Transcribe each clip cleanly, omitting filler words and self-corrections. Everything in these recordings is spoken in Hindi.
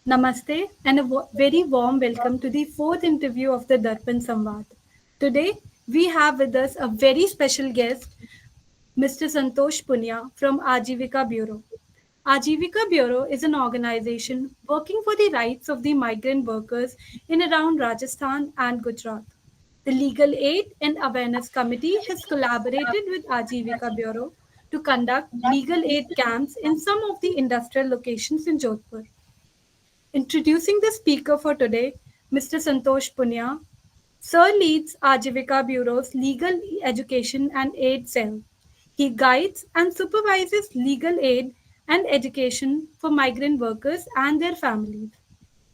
Namaste and a very warm welcome to the fourth interview of the Darpan Samvad. Today, we have with us a very special guest, Mr. Santosh Punya from Ajivika Bureau. Ajivika Bureau is an organization working for the rights of the migrant workers in around Rajasthan and Gujarat. The Legal Aid and Awareness Committee has collaborated with Ajivika Bureau to conduct legal aid camps in some of the industrial locations in Jodhpur. Introducing the speaker for today, Mr. Santosh Punya. Sir leads Ajivika Bureau's Legal Education and Aid Cell. He guides and supervises legal aid and education for migrant workers and their families.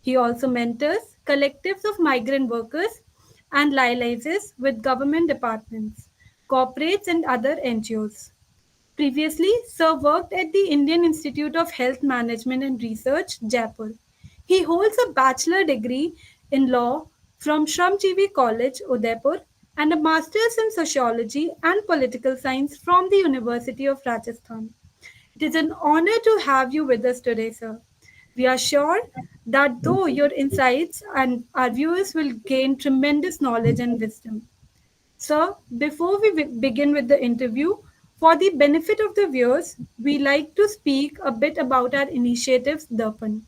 He also mentors collectives of migrant workers and liaises with government departments, corporates, and other NGOs. Previously, Sir worked at the Indian Institute of Health Management and Research, Jaipur. He holds a bachelor degree in law from Shramjeevi College, Udaipur, and a master's in sociology and political science from the University of Rajasthan. It is an honor to have you with us today, sir. We are sure that Thank though you. your insights and our viewers will gain tremendous knowledge and wisdom. So, before we begin with the interview, for the benefit of the viewers, we like to speak a bit about our initiatives Darpan,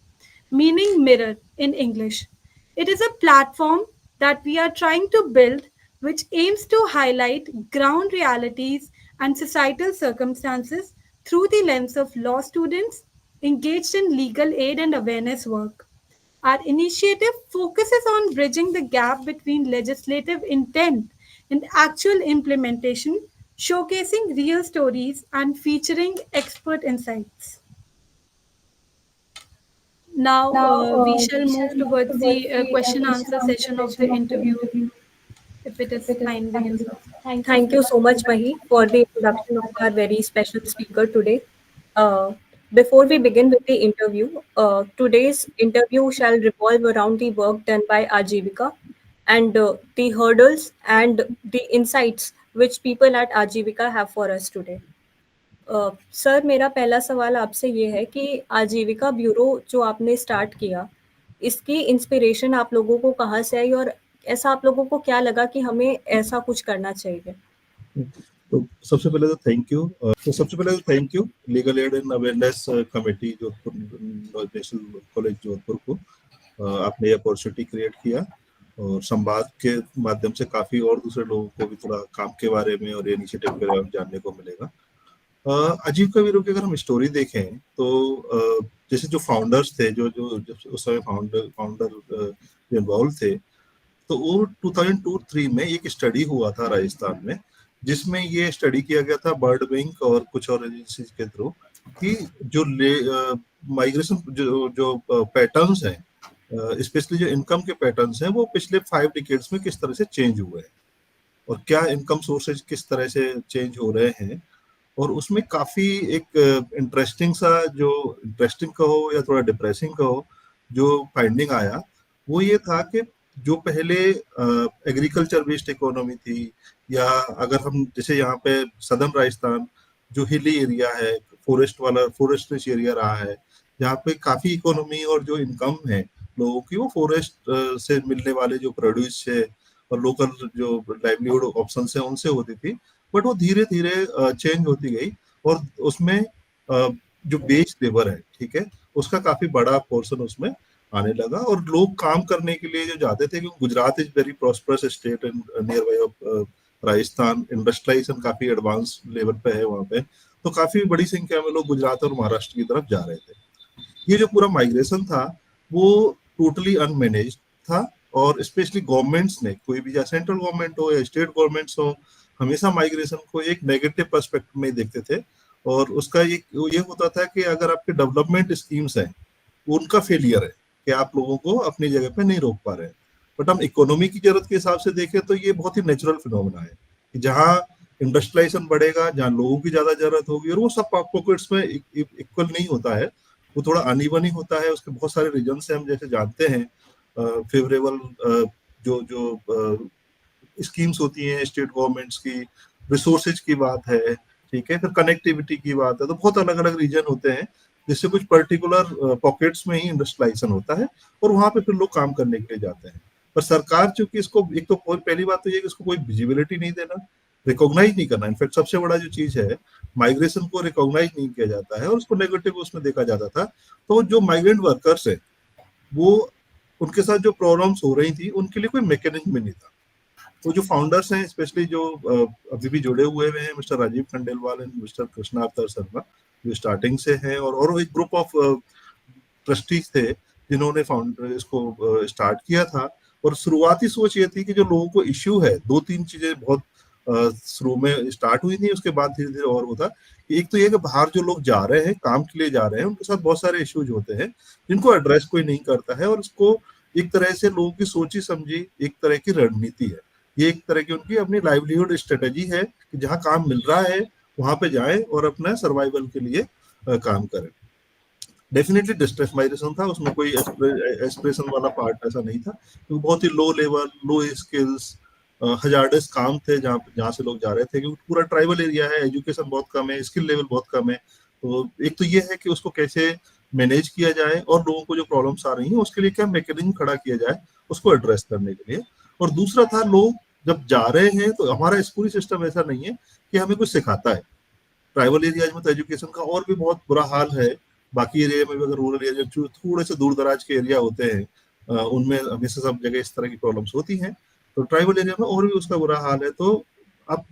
meaning mirror in English. It is a platform that we are trying to build which aims to highlight ground realities and societal circumstances through the lens of law students engaged in legal aid and awareness work. Our initiative focuses on bridging the gap between legislative intent and actual implementation, showcasing real stories and featuring expert insights. Now, we shall We move shall move towards towards the the question question answer answer session of the session of the interview, interview, if it if is it is fine with fine you, with sir. you. Thank you so much, Mahi, for the introduction of our very special speaker today. Uh, Before we begin with the interview, today's interview shall revolve around the work done by Ajivika and the hurdles and the insights which people at Ajivika have for us today. Sir मेरा पहला सवाल आपसे ये है कि आजीविका ब्यूरो जो आपने स्टार्ट किया, इसकी इंस्पिरेशन आप लोगों को कहाँ से आई और ऐसा आप लोगों को क्या लगा कि हमें ऐसा कुछ करना चाहिए? तो सबसे पहले तो thank you legal aid and awareness committee Jodhpur national college Jodhpur को आपने ये अपॉर्चुनिटी क्रिएट किया और संवाद के माध्यम से काफी और दूसरे लोगों को भी थोड़ा काम के बारे में और इनिशिएटिव के बारे में जानने को मिलेगा। आजीविका ब्यूरो की अगर हम स्टोरी देखें तो जैसे जो फाउंडर्स थे जो उस समय फाउंडर इन्वॉल्व थे, तो वो 2002-3 में एक स्टडी हुआ था राजस्थान में, जिसमें ये स्टडी किया गया था वर्ल्ड बैंक और कुछ और एजेंसीज के थ्रू कि जो माइग्रेशन जो पैटर्न्स हैं, स्पेशली जो इनकम के पैटर्न्स हैं, वो पिछले 5 डिकेड्स में किस तरह से चेंज हुए हैं और क्या इनकम सोर्सेज किस तरह से चेंज हो रहे हैं। और उसमें काफी एक इंटरेस्टिंग सा, जो इंटरेस्टिंग कहो या थोड़ा डिप्रेसिंग कहो, जो फाइंडिंग आया वो ये था कि जो पहले एग्रीकल्चर बेस्ड इकोनॉमी थी, या अगर हम जैसे यहाँ पे सदर्न राजस्थान जो हिली एरिया है, फॉरेस्ट एरिया रहा है, जहाँ पे काफी इकोनॉमी और जो इनकम है लोगों की वो फॉरेस्ट से मिलने वाले जो प्रोड्यूस है और लोकल जो लाइवलीहुड ऑप्शन है उनसे होती थी, बट वो धीरे धीरे चेंज होती गई और उसमें जो बेच लेबर है, ठीक है, उसका काफी बड़ा पोर्शन उसमें आने लगा और लोग काम करने के लिए जो जाते थे, क्योंकि Gujarat is very prosperous state and nearby of Rajasthan, industrialisation काफी एडवांस लेवल पे है वहाँ पे, तो काफी बड़ी संख्या में लोग गुजरात और महाराष्ट्र की तरफ जा रहे थे। ये जो पूरा माइग्रेशन था वो टोटली अनमैनेज्ड था और स्पेशली गवर्नमेंट्स ने, कोई भी या सेंट्रल गवर्नमेंट हो या स्टेट गवर्नमेंट्स हो, हमेशा माइग्रेशन को एक नेगेटिव पर्सपेक्टिव में देखते थे और उसका ये होता था कि अगर आपके डेवलपमेंट स्कीम्स हैं उनका फेलियर है कि आप लोगों को अपनी जगह पे नहीं रोक पा रहे हैं। बट हम इकोनॉमी की जरूरत के हिसाब से देखें तो ये बहुत ही नेचुरल फिनोमेना है कि जहाँ इंडस्ट्रियलाइजेशन बढ़ेगा, जहाँ लोगों की ज्यादा जरूरत होगी, और वो सब पॉकेट्स में इक्वल नहीं होता है, वो थोड़ा अनइवन ही होता है। उसके बहुत सारे रीजन से हम जैसे जानते हैं, फेवरेबल जो जो स्कीम्स होती हैं स्टेट गवर्नमेंट्स की, रिसोर्सेज की बात है, ठीक है, फिर कनेक्टिविटी की बात है, तो बहुत अलग अलग रीजन होते हैं जिससे कुछ पर्टिकुलर पॉकेट्स में ही इंडस्ट्रियलाइजेशन होता है और वहां पे फिर लोग काम करने के लिए जाते हैं। पर सरकार चूंकि इसको, एक तो पहली बात तो ये कि इसको कोई विजिबिलिटी नहीं देना, रिकॉग्नाइज नहीं करना। इनफैक्ट सबसे बड़ा जो चीज है, माइग्रेशन को रिकॉग्नाइज नहीं किया जाता है और उसको नेगेटिव उसमें देखा जाता था। तो जो माइग्रेंट वर्कर्स है वो, उनके साथ जो प्रॉब्लम्स हो रही थी उनके लिए कोई मैकेनिज्म नहीं था। तो जो फाउंडर्स हैं, स्पेशली जो अभी भी जुड़े हुए हैं, mister Rajiv Khandelwal and mister Krishnavatar Sharma, जो स्टार्टिंग से हैं, और एक ग्रुप ऑफ ट्रस्टीज थे जिन्होंने फाउंडर इसको स्टार्ट किया था। और शुरुआती सोच ये थी कि जो लोगों को इश्यू है, दो तीन चीजें बहुत शुरू में स्टार्ट हुई थी, उसके बाद धीरे धीरे और होता। एक तो ये कि बाहर जो लोग जा रहे हैं, काम के लिए जा रहे हैं, उनके साथ बहुत सारे इश्यूज होते हैं जिनको एड्रेस कोई नहीं करता है, और उसको एक तरह से लोगों की सोची समझी एक तरह की रणनीति है। ये एक तरह की उनकी अपनी लाइवलीहुड स्ट्रेटेजी है कि जहाँ काम मिल रहा है वहां पे जाएं और अपना सर्वाइवल के लिए काम करें। डेफिनेटली डिस्ट्रेस माइग्रेशन था, उसमें कोई एस्पिरेशन वाला पार्ट ऐसा नहीं था। तो बहुत ही लो लेवल, लो स्किल्स, हजार्डस काम थे जहाँ से लोग जा रहे थे, क्योंकि पूरा ट्राइबल एरिया है, एजुकेशन बहुत कम है, स्किल लेवल बहुत कम है। तो एक तो ये है कि उसको कैसे मैनेज किया जाए और लोगों को जो प्रॉब्लम्स आ रही हैं उसके लिए क्या मैकेनिज्म खड़ा किया जाए उसको एड्रेस करने के लिए। और दूसरा था, लोग जब जा रहे हैं तो हमारा स्कूली सिस्टम ऐसा नहीं है कि हमें कुछ सिखाता है। ट्राइबल एरियाज में तो एजुकेशन का और भी बहुत बुरा हाल है। बाकी एरिया में भी, अगर रूरल एरिया जो थोड़े से दूर दराज के एरिया होते हैं उनमें हमेशा सब जगह इस तरह की प्रॉब्लम्स होती हैं। तो ट्राइबल एरिया में और भी उसका बुरा हाल है। तो अब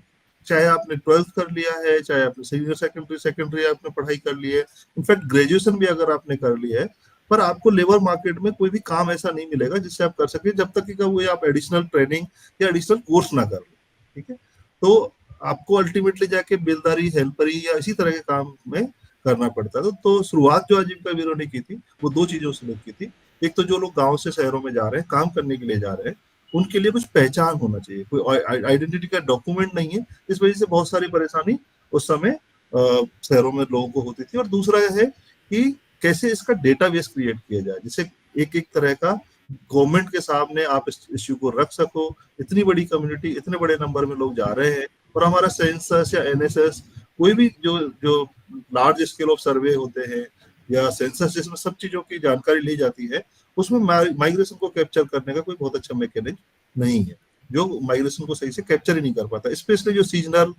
चाहे आपने 12th कर लिया है, चाहे आपने सीनियर सेकेंडरी आपने पढ़ाई कर ली है, इनफैक्ट ग्रेजुएशन भी अगर आपने कर लिया है, पर आपको लेबर मार्केट में कोई भी काम ऐसा नहीं मिलेगा जिससे आप कर सके जब तक कि वो आप एडिशनल ट्रेनिंग या एडिशनल कोर्स ना कर ले। ठीक है, तो आपको अल्टीमेटली जाके बेलदारी, हेल्परी या इसी तरह के काम में करना पड़ता है। तो शुरुआत जो आजीविका वीरों ने की थी वो दो चीजों से की थी। एक तो जो लोग गांव से शहरों में जा रहे हैं, काम करने के लिए जा रहे हैं, उनके लिए कुछ पहचान होना चाहिए, कोई आइडेंटिटी का डॉक्यूमेंट नहीं है। इस वजह से बहुत सारी परेशानी उस समय शहरों में लोगों को होती थी। और दूसरा यह है कि कैसे इसका डेटाबेस क्रिएट किया जाए, जिससे एक एक तरह का गवर्नमेंट के सामने आप इस इश्यू को रख सको। इतनी बड़ी कम्युनिटी, इतने बड़े नंबर में लोग जा रहे हैं, और हमारा सेंसस या एनएसएस, कोई भी जो जो लार्ज स्केल ऑफ सर्वे होते हैं या सेंसस जिसमें सब चीजों की जानकारी ली जाती है, उसमें माइग्रेशन को कैप्चर करने का कोई बहुत अच्छा मैकेनिज्म नहीं है, जो माइग्रेशन को सही से कैप्चर ही नहीं कर पाता। स्पेशली जो सीजनल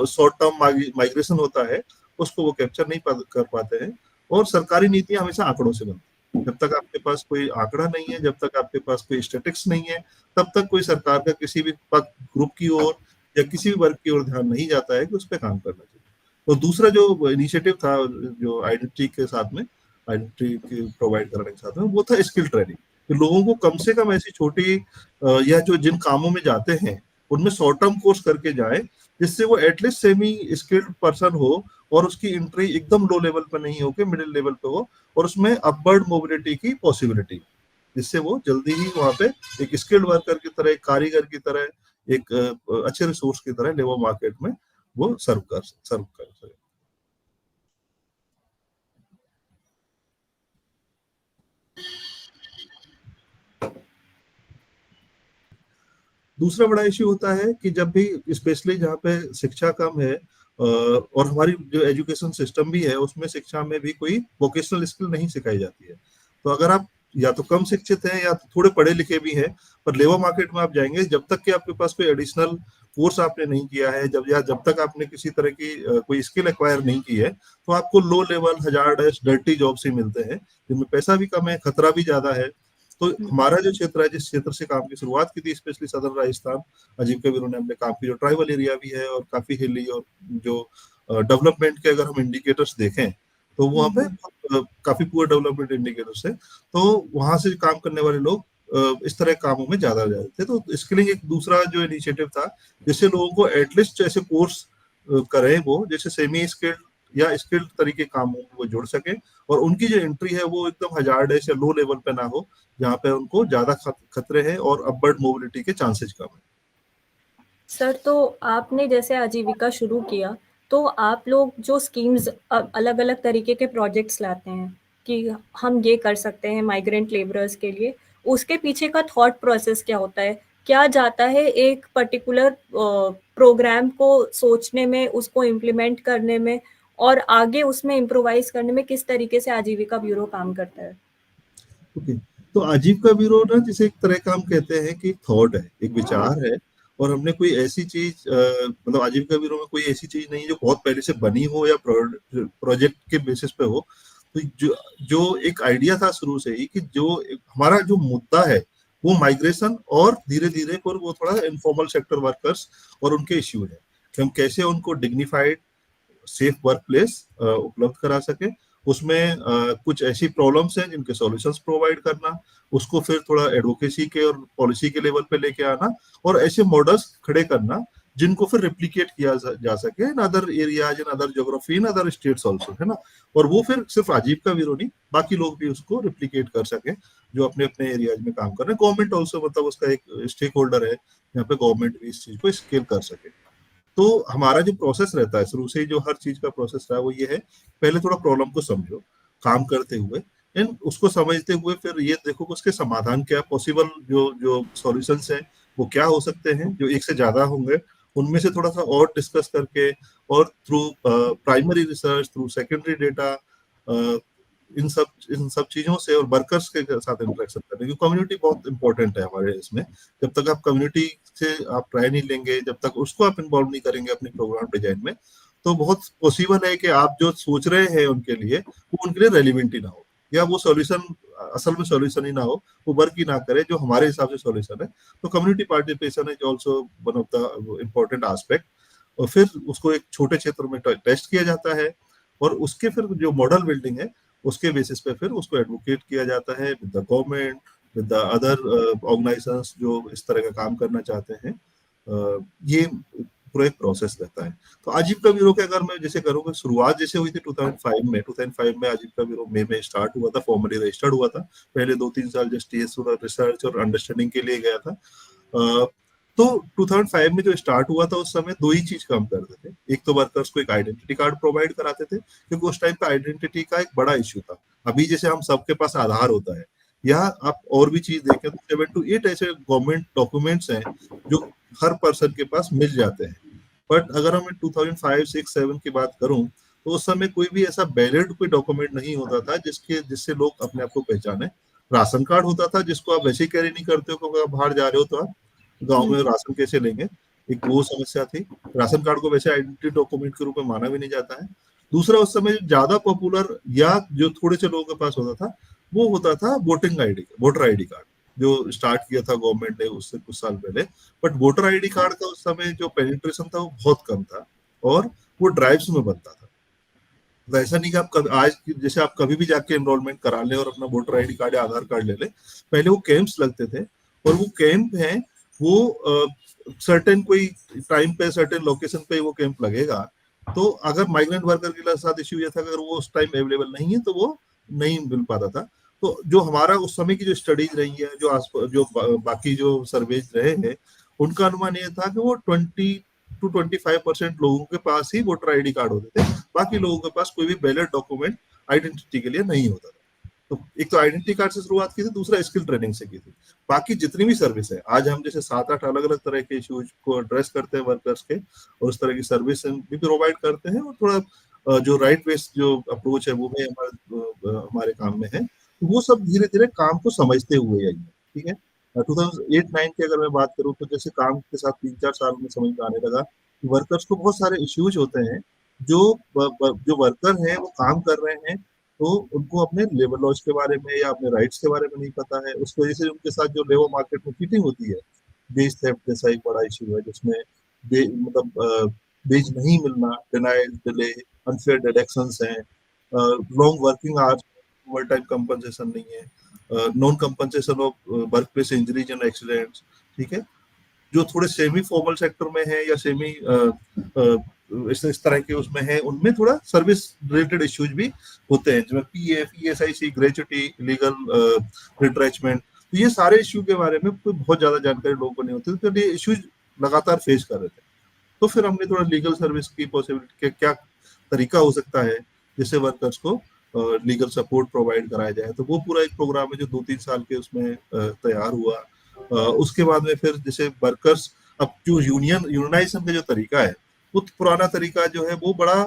शॉर्ट टर्म माइग्रेशन होता है उसको वो कैप्चर नहीं कर पाते हैं। और सरकारी नीतियां हमेशा आंकड़ों से बनती हैं। जब तक आपके पास कोई आंकड़ा नहीं है, जब तक आपके पास कोई स्टेटिक्स नहीं है, तब तक कोई सरकार का किसी भी ग्रुप की ओर या किसी भी वर्ग की ओर ध्यान नहीं जाता है कि उस पर काम करना चाहिए। तो दूसरा जो इनिशिएटिव था, जो आइडेंटिटी के साथ में, आइडेंटिटी प्रोवाइड कराने के साथ में, वो था स्किल ट्रेनिंग। कि लोगों को कम से कम ऐसी छोटी या जो जिन कामों में जाते हैं उनमें शॉर्ट टर्म कोर्स करके जाए, जिससे वो एटलीस्ट सेमी स्किल्ड पर्सन हो और उसकी एंट्री एकदम लो लेवल पे नहीं हो के मिडिल लेवल पे हो, और उसमें अपवर्ड मोबिलिटी की पॉसिबिलिटी, जिससे वो जल्दी ही वहां पे एक स्किल्ड वर्कर की तरह, एक कारीगर की तरह, एक अच्छे रिसोर्स की तरह लेबर मार्केट में वो सर्व कर सके। दूसरा बड़ा इश्यू होता है कि जब भी, स्पेशली जहाँ पे शिक्षा कम है, और हमारी जो एजुकेशन सिस्टम भी है उसमें शिक्षा में भी कोई वोकेशनल स्किल नहीं सिखाई जाती है। तो अगर आप या तो कम शिक्षित हैं या तो थोड़े पढ़े लिखे भी हैं, पर लेबर मार्केट में आप जाएंगे, जब तक कि आपके पास कोई एडिशनल कोर्स आपने नहीं किया है, जब तक आपने किसी तरह की कोई स्किल एक्वायर नहीं की है, तो आपको low level, hazardous, dirty jobs ही मिलते हैं, जिनमें पैसा भी कम है, खतरा भी ज्यादा है। तो हमारा जो क्षेत्र है, जिस क्षेत्र से काम की शुरुआत की थी, स्पेशली सदर्न राजस्थान, आजीविका वीरों ने हमने काम की, जो ट्राइबल एरिया भी है और काफी हिली, और जो डेवलपमेंट के अगर हम इंडिकेटर्स देखें तो वहाँ पे काफी पुअर डेवलपमेंट इंडिकेटर्स है। तो वहां से काम करने वाले लोग इस तरह कामों में ज्यादा जाते थे। तो स्किलिंग एक दूसरा जो इनिशिएटिव था, जिससे लोगों को एटलीस्ट ऐसे कोर्स करें वो, जैसे सेमी स्किल्ड या स्किल्ड तरीके कामों में वो जुड़ सके, और उनकी जो एंट्री है वो एकदम हजार्डस या लो लेवल पे ना हो, जहाँ पे उनको ज्यादा खतरे हैं और अपवर्ड मोबिलिटी के चांसेस कम है। सर, तो आपने जैसे आजीविका शुरू किया, तो आप लोग जो स्कीम्स अलग अलग तरीके के प्रोजेक्ट्स लाते हैं कि हम ये कर सकते हैं माइग्रेंट लेबरर्स के लिए, उसके पीछे का थॉट प्रोसेस क्या होता है? क्या जाता है एक पर्टिकुलर प्रोग्राम को सोचने में, उसको इम्प्लीमेंट करने में, और आगे उसमें इम्प्रोवाइज करने में किस तरीके से आजीविका ब्यूरो काम करता है? ओके, तो आजीविका ब्यूरो ना जिसे एक तरह का हम कहते हैं कि थॉट है, एक विचार है, और हमने कोई ऐसी चीज मतलब आजीविका ब्यूरो में कोई ऐसी चीज नहीं है जो बहुत पहले से बनी हो या प्रोजेक्ट के बेसिस पे हो। तो जो एक आइडिया था शुरू से ही कि हमारा जो मुद्दा है वो माइग्रेशन और धीरे धीरे पर वो थोड़ा इनफॉर्मल सेक्टर वर्कर्स और उनके इश्यू है कि हम कैसे उनको डिग्निफाइड सेफ वर्क प्लेस उपलब्ध करा सके। उसमें कुछ ऐसी प्रॉब्लम्स हैं जिनके सॉल्यूशंस प्रोवाइड करना, उसको फिर थोड़ा एडवोकेसी के और पॉलिसी के लेवल पे लेके आना, और ऐसे मॉडल्स खड़े करना जिनको फिर रेप्लिकेट किया जा सके in other areas, in other geography, in other states also, है ना। और वो फिर सिर्फ आजीविका ब्यूरो नहीं, बाकी लोग भी उसको रेप्लिकेट कर सके जो अपने अपने एरियाज में काम कर रहे हैं। गवर्नमेंट ऑल्सो मतलब उसका एक स्टेक होल्डर है, यहाँ पे गवर्नमेंट भी इस चीज को स्केल कर सके। तो हमारा जो प्रोसेस रहता है शुरू से ही, जो हर चीज का प्रोसेस रहा है वो ये है, पहले थोड़ा प्रॉब्लम को समझो काम करते हुए, एंड उसको समझते हुए फिर ये देखो कि उसके समाधान क्या पॉसिबल, जो जो सॉल्यूशंस हैं वो क्या हो सकते हैं, जो एक से ज्यादा होंगे उनमें से थोड़ा सा और डिस्कस करके, और through primary research, through secondary data, इन सब चीजों से, और वर्कर्स के साथ इंटरेक्शन करने की, कम्युनिटी बहुत इंपॉर्टेंट है हमारे इसमें। जब तक आप कम्युनिटी से आप ट्राई नहीं लेंगे, जब तक उसको आप इन्वॉल्व नहीं करेंगे अपने प्रोग्राम डिजाइन में, तो बहुत पॉसिबल है कि आप जो सोच रहे हैं उनके लिए वो उनके लिए रेलिवेंट ही ना हो, या वो सॉल्यूशन असल में सॉल्यूशन ही ना हो, वो वर्क ही ना करे जो हमारे हिसाब से सॉल्यूशन है। तो community participation is also one of the important aspect. और फिर उसको एक छोटे क्षेत्र में टेस्ट किया जाता है, और उसके फिर जो मॉडल बिल्डिंग है उसके बेसिस पे फिर उसको एडवोकेट किया जाता है with the government, with the other organisations जो इस तरह का काम करना चाहते हैं। ये पूरा एक प्रोसेस रहता है। तो आजीविका ब्यूरो के अगर मैं जैसे करूँगा, शुरुआत जैसे हुई थी 2005 में आजीविका ब्यूरो मई में स्टार्ट हुआ था, फॉर्मली रजिस्टर्ड हुआ था। पहले 2-3 साल जस्ट ये रिसर्च और अंडरस्टैंडिंग के लिए गया था। तो 2005 में जो स्टार्ट हुआ था उस समय दो ही चीज काम करते थे। एक तो वर्कर्स को एक आइडेंटिटी कार्ड प्रोवाइड कराते थे, क्योंकि उस टाइम पे आइडेंटिटी का एक बड़ा इश्यू था। अभी जैसे हम सबके पास आधार होता है, या आप और भी चीज देखें तो 7 to 8 ऐसे गवर्नमेंट डॉक्यूमेंट्स हैं जो हर पर्सन के पास मिल जाते हैं। बट अगर हम 2005, 6, 7 की बात करूं, तो उस समय कोई भी ऐसा वैलिड कोई डॉक्यूमेंट नहीं होता था जिससे लोग अपने आप को पहचाने। राशन कार्ड होता था जिसको आप वैसे ही कैरी नहीं करते हो, क्योंकि आप बाहर जा रहे हो तो आप गांव में राशन कैसे लेंगे, एक वो समस्या थी। राशन कार्ड को वैसे आइडेंटिटी डॉक्यूमेंट के रूप में माना भी नहीं जाता है। दूसरा, उस समय ज्यादा पॉपुलर या जो थोड़े से लोगों के पास होता था वो होता था वोटर आईडी कार्ड, जो स्टार्ट किया था गवर्नमेंट ने उससे कुछ साल पहले। बट वोटर आईडी कार्ड का उस समय जो पेनिट्रेशन था वो बहुत कम था, और वो ड्राइव्स में बनता था। तो ऐसा नहीं कि आप आज जैसे आप कभी भी जाके एनरोलमेंट करा लें और अपना वोटर आईडी कार्ड या आधार कार्ड ले लें। पहले वो कैंप्स लगते थे, और वो कैंप है वो सर्टेन कोई टाइम पे सर्टेन लोकेशन पे वो कैंप लगेगा। तो अगर माइग्रेंट वर्कर के साथ इश्यू ये था, अगर वो उस टाइम अवेलेबल नहीं है तो वो नहीं मिल पाता था। तो जो हमारा उस समय की जो स्टडीज रही है, बाकी जो सर्वेज रहे हैं, उनका अनुमान ये था कि वो 20-25% लोगों के पास ही वोटर आईडी कार्ड होते थे, बाकी लोगों के पास कोई भी वैलिड डॉक्यूमेंट आइडेंटिटी के लिए नहीं होता था। तो एक तो आइडेंटिटी कार्ड से शुरुआत की थी, दूसरा स्किल ट्रेनिंग से की थी। बाकी जितनी भी सर्विस है, आज हम जैसे 7-8 अलग अलग तरह के इश्यूज को एड्रेस करते हैं वर्कर्स के, और उस तरह की सर्विस भी प्रोवाइड करते हैं, और थोड़ा जो राइट बेस्ड जो अप्रोच है वो भी हमारे काम में है। तो वो सब धीरे धीरे काम को समझते हुए आई है। ठीक है, 2008-9 की अगर मैं बात करूँ तो जैसे काम के साथ 3-4 साल में समझ में आने लगा कि वर्कर्स को बहुत सारे इश्यूज होते हैं। जो वर्कर हैं वो काम कर रहे हैं, तो उनको अपने लेबर लॉज के बारे में या अपने राइट्स के बारे में नहीं पता है। उस वजह से उनके साथ जो लेबर मार्केट में चीटिंग होती है, बेज थेफ्ट जैसा एक बड़ा इश्यू है, जिसमें मतलब बेज नहीं मिलना, डिनाइल, डिले, अनफेयर डिडक्शंस हैं, long working hours, over time compensation नहीं है, non compensation of work place injuries and accidents. ठीक है, जो थोड़े सेमी फॉर्मल सेक्टर में है या सेमी इस तरह के उसमें है, उनमें थोड़ा सर्विस रिलेटेड इश्यूज भी होते हैं, जिसमें PF, ESIC, gratuity, legal retrenchment. तो ये सारे इश्यू के बारे में कोई बहुत ज्यादा जानकारी लोगों को नहीं होती, तो ये इश्यूज लगातार फेस कर रहे थे। तो फिर हमने थोड़ा लीगल सर्विस की पॉसिबिलिटी, क्या तरीका हो सकता है जिससे वर्कर्स को लीगल सपोर्ट प्रोवाइड कराया जाए। तो वो पूरा एक प्रोग्राम है जो 2-3 साल के उसमें तैयार हुआ। उसके बाद में फिर जैसे वर्कर्स, अब जो यूनियनाइजेशन का जो तरीका है, वो पुराना तरीका जो है वो बड़ा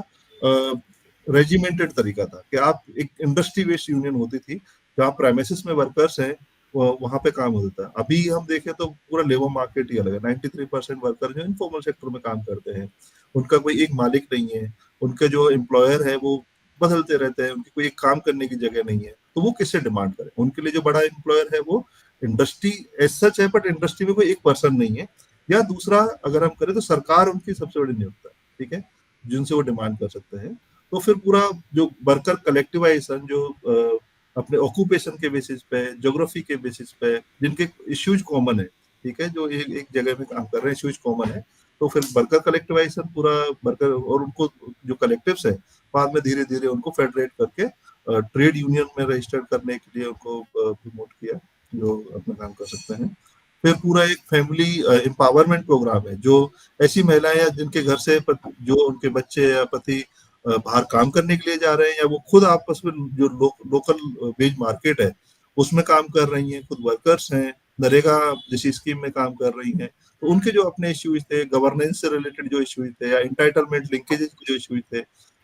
रेजिमेंटेड तरीका था कि आप एक इंडस्ट्री बेस्ड यूनियन होती थी जहाँ प्रेमिसेस में वर्कर्स हैं वहां पे काम होता है। अभी हम देखें तो पूरा लेबर मार्केट ही अलग है। 93% वर्कर जो इनफॉर्मल सेक्टर में काम करते हैं, उनका कोई एक मालिक नहीं है, उनके जो एम्प्लॉयर है वो बदलते रहते हैं, उनकी कोई एक काम करने की जगह नहीं है, तो वो किससे डिमांड करें? उनके लिए जो बड़ा एम्प्लॉयर है वो इंडस्ट्री एज सच है, बट इंडस्ट्री में कोई एक पर्सन नहीं है। या दूसरा अगर हम करें तो सरकार उनकी सबसे बड़ी नियोक्ता है, ठीक है, जिनसे वो डिमांड कर सकते हैं। तो फिर पूरा जो वर्कर कलेक्टिवाइजेशन जो अपने ऑक्यूपेशन के बेसिस पे, ज्योग्राफी के बेसिस पे, जिनके इश्यूज कॉमन है, ठीक है, जो एक जगह में काम कर रहे हैं, इश्यूज कॉमन है, तो फिर वर्कर कलेक्टिवाइजेशन पूरा वर्कर और उनको जो कलेक्टिव्स है बाद में धीरे धीरे उनको फेडरेट करके ट्रेड यूनियन में रजिस्टर्ड करने के लिए उनको प्रमोट किया, जो अपना काम कर सकते हैं। फिर पूरा एक फैमिली एम्पावरमेंट प्रोग्राम है, जो ऐसी महिलाएं या जिनके घर से जो उनके बच्चे या पति बाहर काम करने के लिए जा रहे हैं, या वो खुद आपस में जो लोकल वेज मार्केट है उसमें काम कर रही हैं, खुद वर्कर्स हैं, नरेगा जैसी स्कीम में काम कर रही हैं, तो उनके जो अपने इश्यूज थे, गवर्नेंस से रिलेटेड जो इश्यूज थे या इंटाइटलमेंट लिंकेजेस के जो इश्यूज थे,